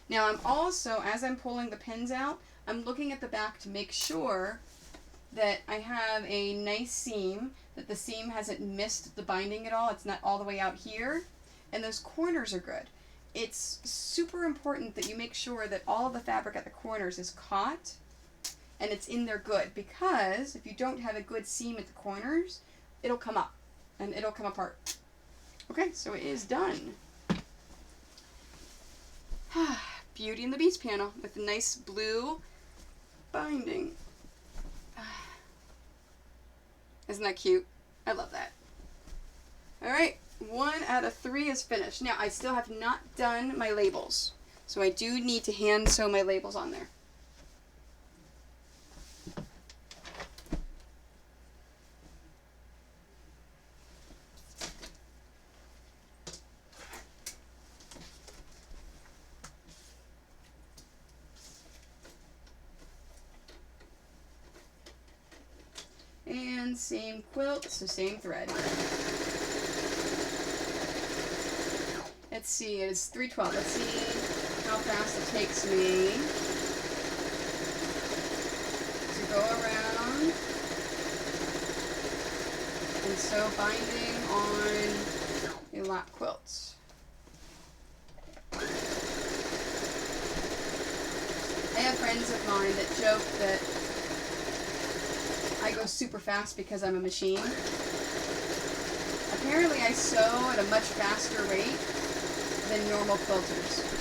Now I'm also, as I'm pulling the pins out, I'm looking at the back to make sure that I have a nice seam, that the seam hasn't missed the binding at all. It's not all the way out here, and those corners are good. It's super important that you make sure that all of the fabric at the corners is caught and it's in there good, because if you don't have a good seam at the corners, it'll come up and it'll come apart. Okay, so it is done. Beauty and the Beast panel with a nice blue binding. Isn't that cute? I love that. Alright, 1 out of 3 is finished. Now, I still have not done my labels, so I do need to hand sew my labels on there. And same quilt, so same thread. Let's see, it is 3:12. Let's see how fast it takes me to go around and sew binding on a lap quilt. I have friends of mine that joke that I go super fast because I'm a machine. Apparently I sew at a much faster rate than normal quilters.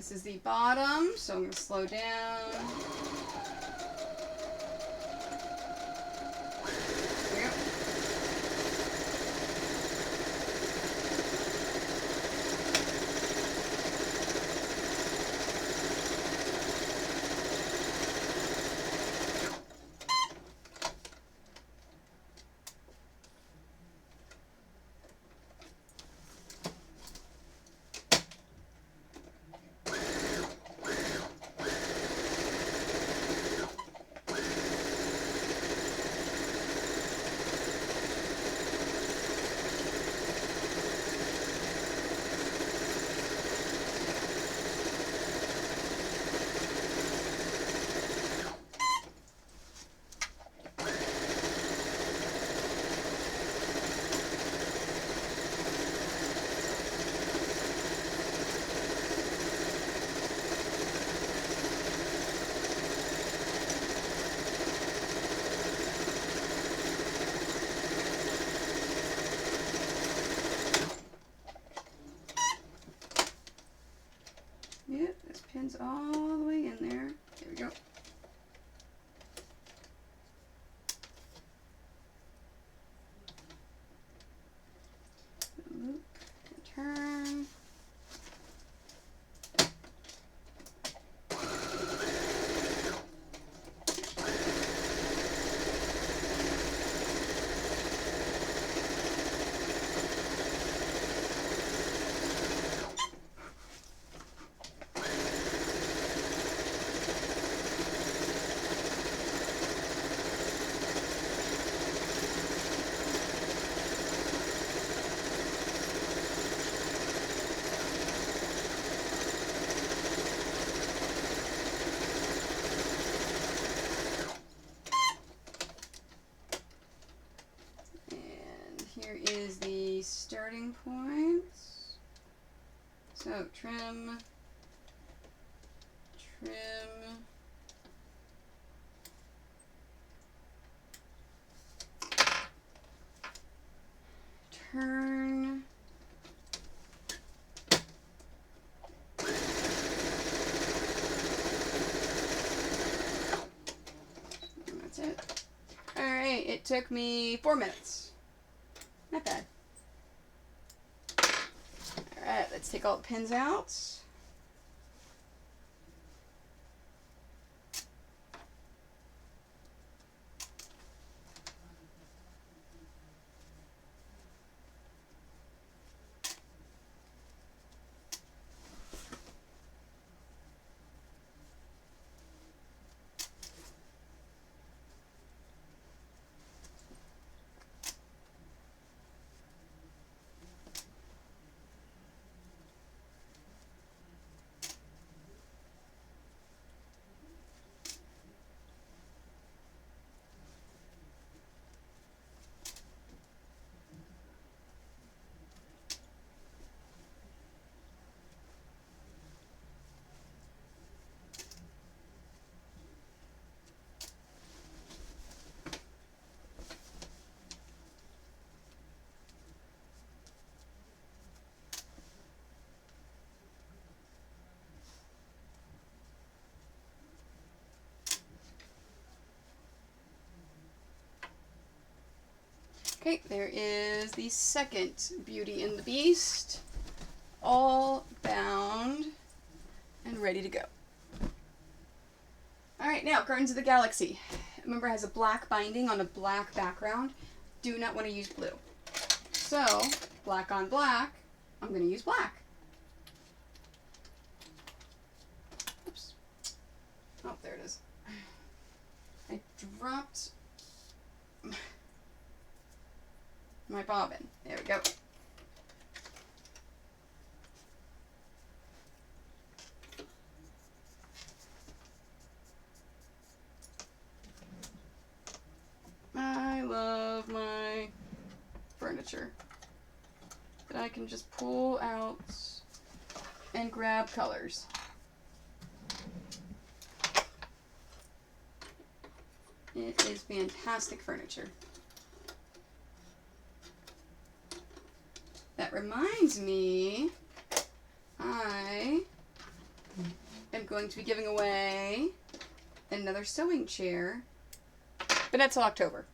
This is the bottom, so I'm going to slow down. There we go. Yep, this pin's all the way in there. There we go. Loop and turn. Here is the starting point. So trim, turn, and that's it. Alright, it took me 4 minutes. Not bad. Alright, let's take all the pins out. Okay, there is the second Beauty and the Beast, all bound and ready to go. Alright, now Guardians of the Galaxy. Remember, it has a black binding on a black background. Do not want to use blue. So, black on black, I'm going to use black. Oops. Oh, there it is. I dropped my bobbin. There we go. I love my furniture that I can just pull out and grab colors. It is fantastic furniture. That reminds me, I am going to be giving away another sewing chair, but not till October.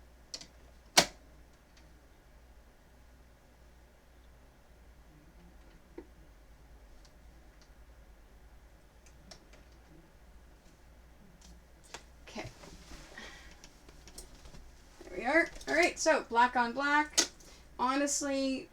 Okay. There we are. Alright, so black on black. Honestly,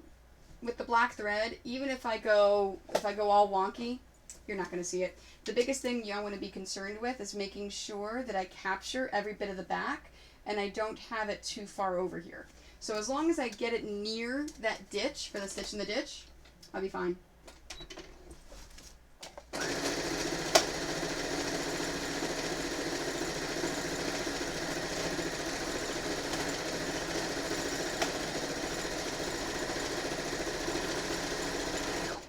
with the black thread, even if I go all wonky, you're not going to see it. The biggest thing y'all want to be concerned with is making sure that I capture every bit of the back and I don't have it too far over here. So as long as I get it near that ditch for the stitch in the ditch, I'll be fine.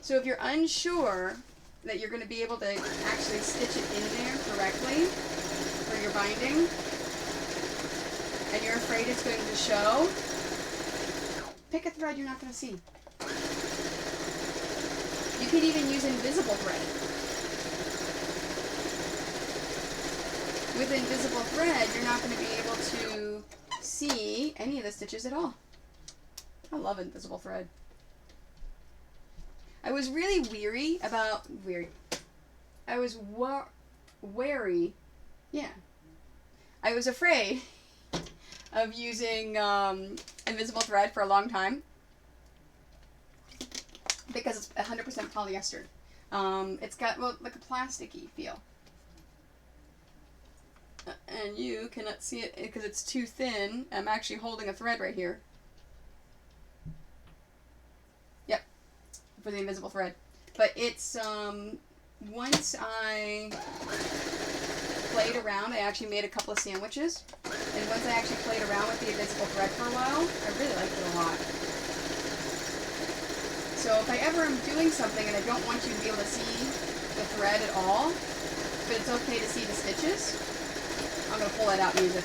So if you're unsure that you're going to be able to actually stitch it in there correctly for your binding, and you're afraid it's going to show, pick a thread you're not going to see. You could even use invisible thread. With invisible thread, you're not going to be able to see any of the stitches at all. I love invisible thread. I was really I was wary. Yeah. I was afraid of using invisible thread for a long time because it's 100% polyester. It's got, well, like a plasticky feel. And you cannot see it because it's too thin. I'm actually holding a thread right here. Yep. For the invisible thread. But it's, once I played around, I actually made a couple of sandwiches. And once I actually played around with the invisible thread for a while, I really liked it a lot. So if I ever am doing something and I don't want you to be able to see the thread at all, but it's okay to see the stitches, I'm going to pull that out and use it.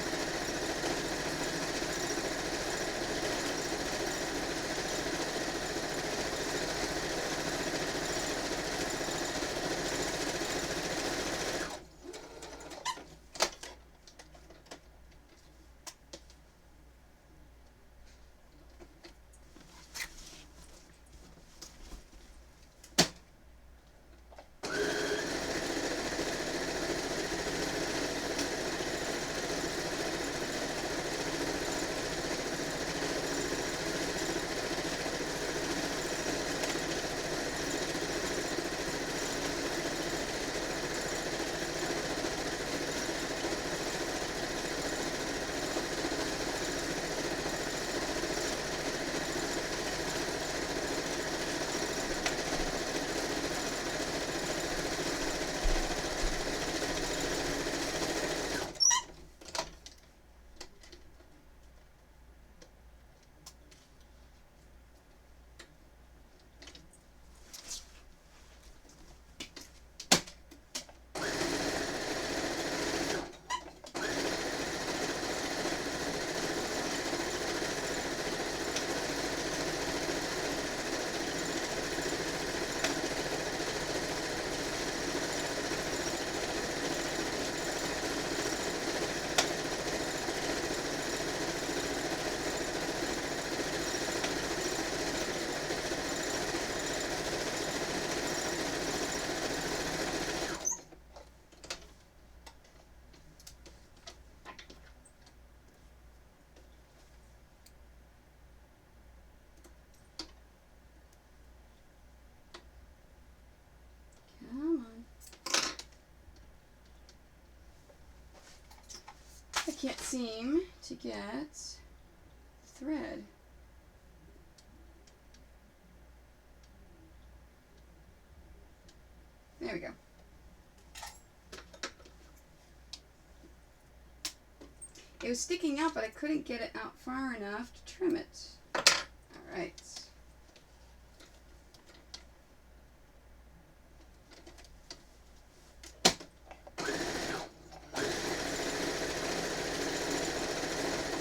Can't seem to get thread. There we go. It was sticking out, but I couldn't get it out far enough to trim it. All right.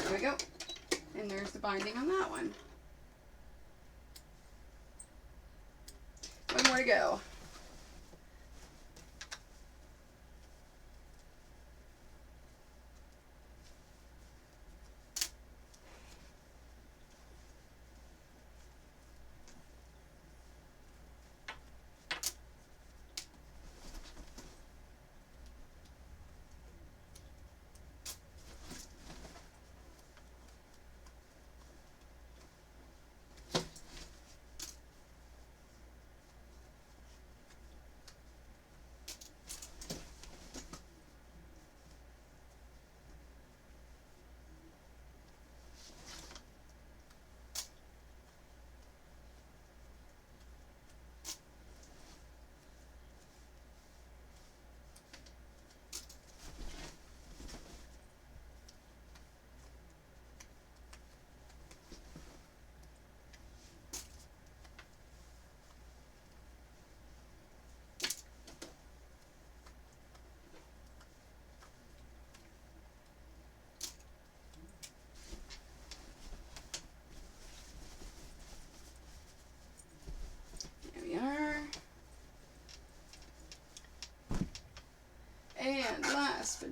There we go. And there's the binding on that one. One more to go.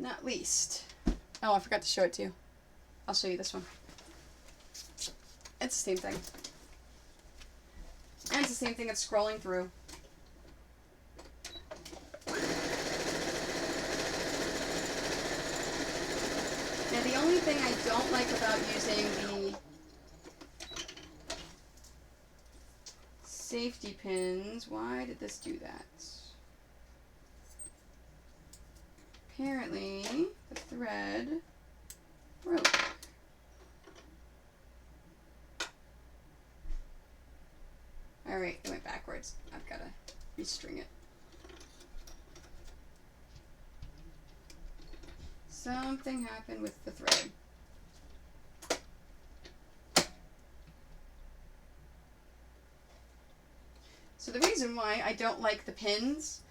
not least, oh, I forgot to show it to you. I'll show you this one. It's the same thing. And it's the same thing it's scrolling through. Now, the only thing I don't like about using the safety pins, why did this do that? Apparently, the thread broke. Alright, it went backwards. I've got to restring it. Something happened with the thread. So the reason why I don't like the pins,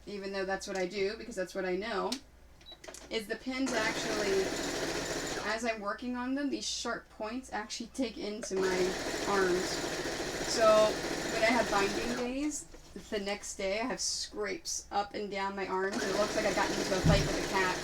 even though that's what I do, because that's what I know, is the pins actually, as I'm working on them, these sharp points actually dig into my arms. So when I have binding days, the next day I have scrapes up and down my arms, and it looks like I got into a fight with a cat.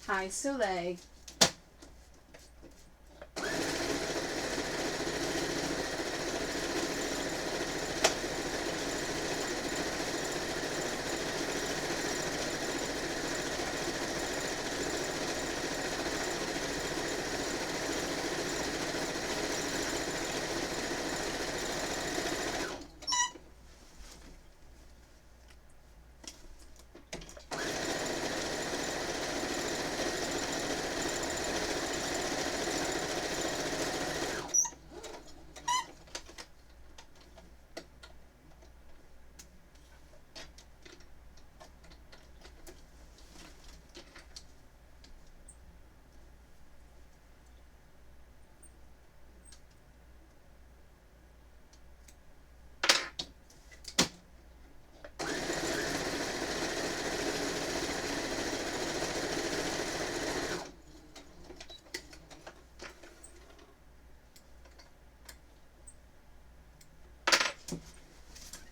Hi, Soleil.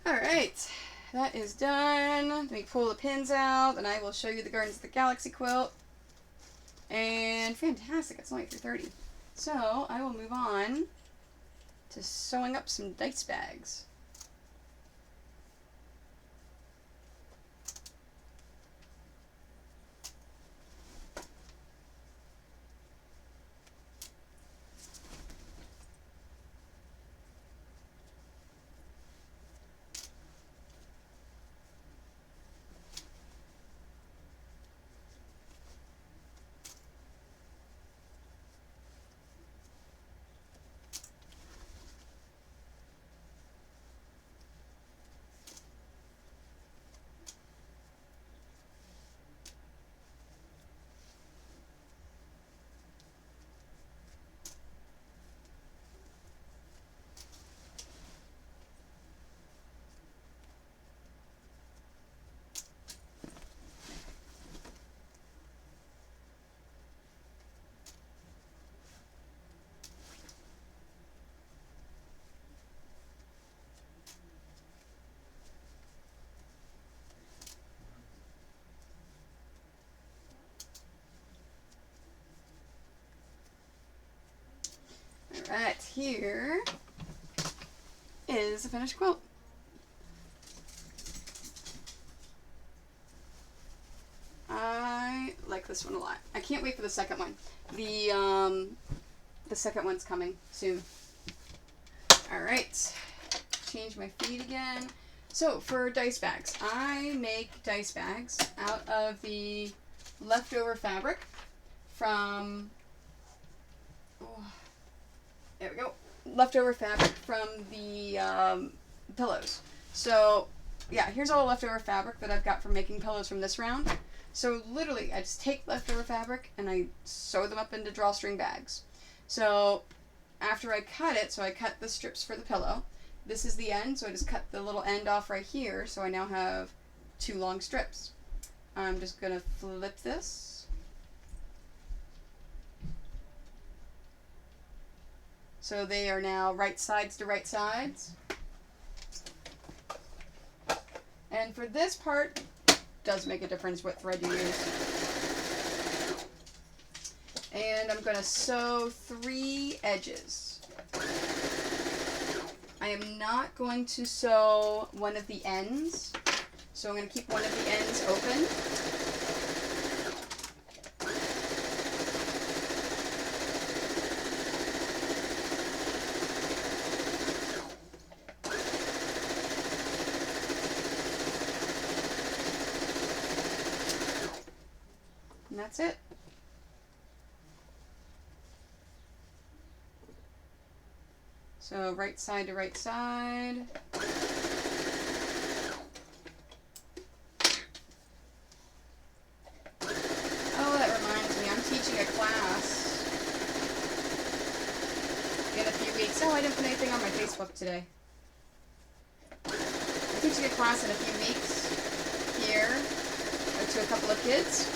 Alright, that is done. Let me pull the pins out, and I will show you the Guardians of the Galaxy quilt. And fantastic, it's only 3:30. So, I will move on to sewing up some dice bags. But here is the finished quilt. I like this one a lot. I can't wait for the second one. The second one's coming soon. Alright. Change my feed again. So, for dice bags, I make dice bags out of the leftover fabric from... Oh, there we go. Leftover fabric from the pillows. So, yeah, here's all the leftover fabric that I've got from making pillows from this round. So, literally, I just take leftover fabric and I sew them up into drawstring bags. So, after I cut it, so I cut the strips for the pillow. This is the end, so I just cut the little end off right here, so I now have 2 long strips. I'm just going to flip this. So they are now right sides to right sides. And for this part, does make a difference what thread you use. And I'm going to sew 3 edges. I am not going to sew one of the ends, so I'm going to keep one of the ends open. And that's it. So right side to right side. Oh, that reminds me, I'm teaching a class in a few weeks. Oh, I didn't put anything on my Facebook today. I'm teaching a class in a few weeks here to a couple of kids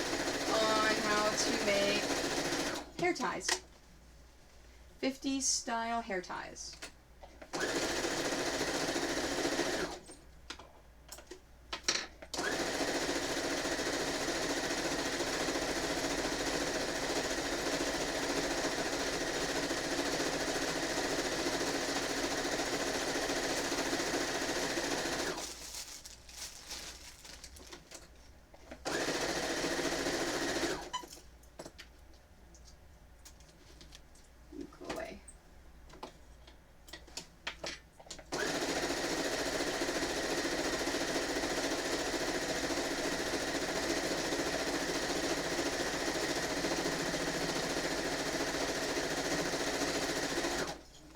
on how to make hair ties. 50s style hair ties. Go away.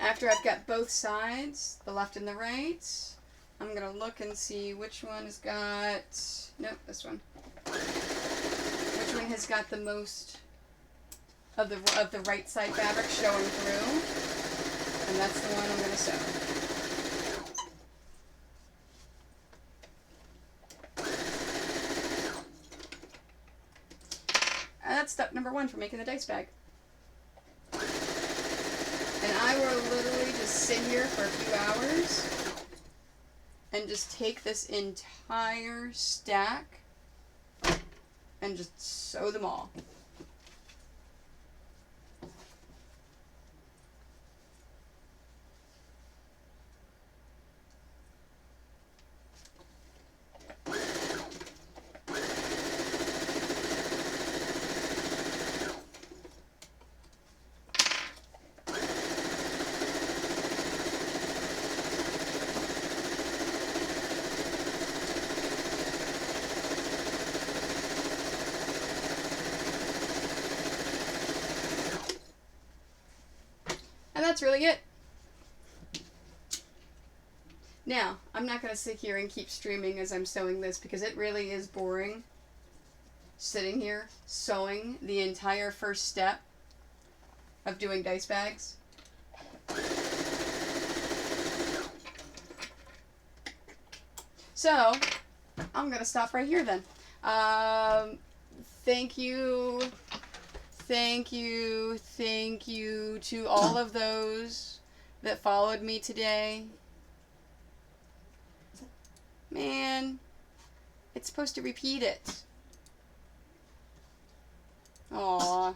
After I've got both sides, the left and the right, I'm going to look and see which one has got, nope, this one. Which one has got the most of the right side fabric showing through, and that's the one I'm going to sew. And that's step number 1 for making the dice bag. And I will literally just sit here for a few hours and just take this entire stack and just sew them all. And that's really it. Now, I'm not going to sit here and keep streaming as I'm sewing this because it really is boring sitting here sewing the entire first step of doing dice bags. So, I'm going to stop right here then. Thank you to all of those that followed me today. Man, it's supposed to repeat it. Aww.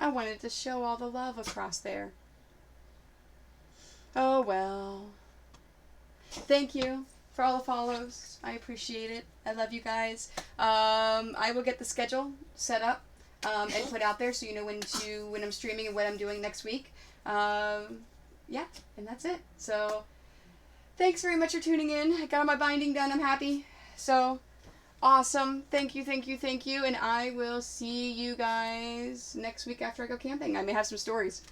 I wanted to show all the love across there. Oh well. Thank you for all the follows. I appreciate it. I love you guys. I will get the schedule set up and put out there so you know when I'm streaming and what I'm doing next week. Yeah, and that's it. So thanks very much for tuning in. I got all my binding done. I'm happy. So awesome. Thank you, thank you, thank you. And I will see you guys next week after I go camping. I may have some stories.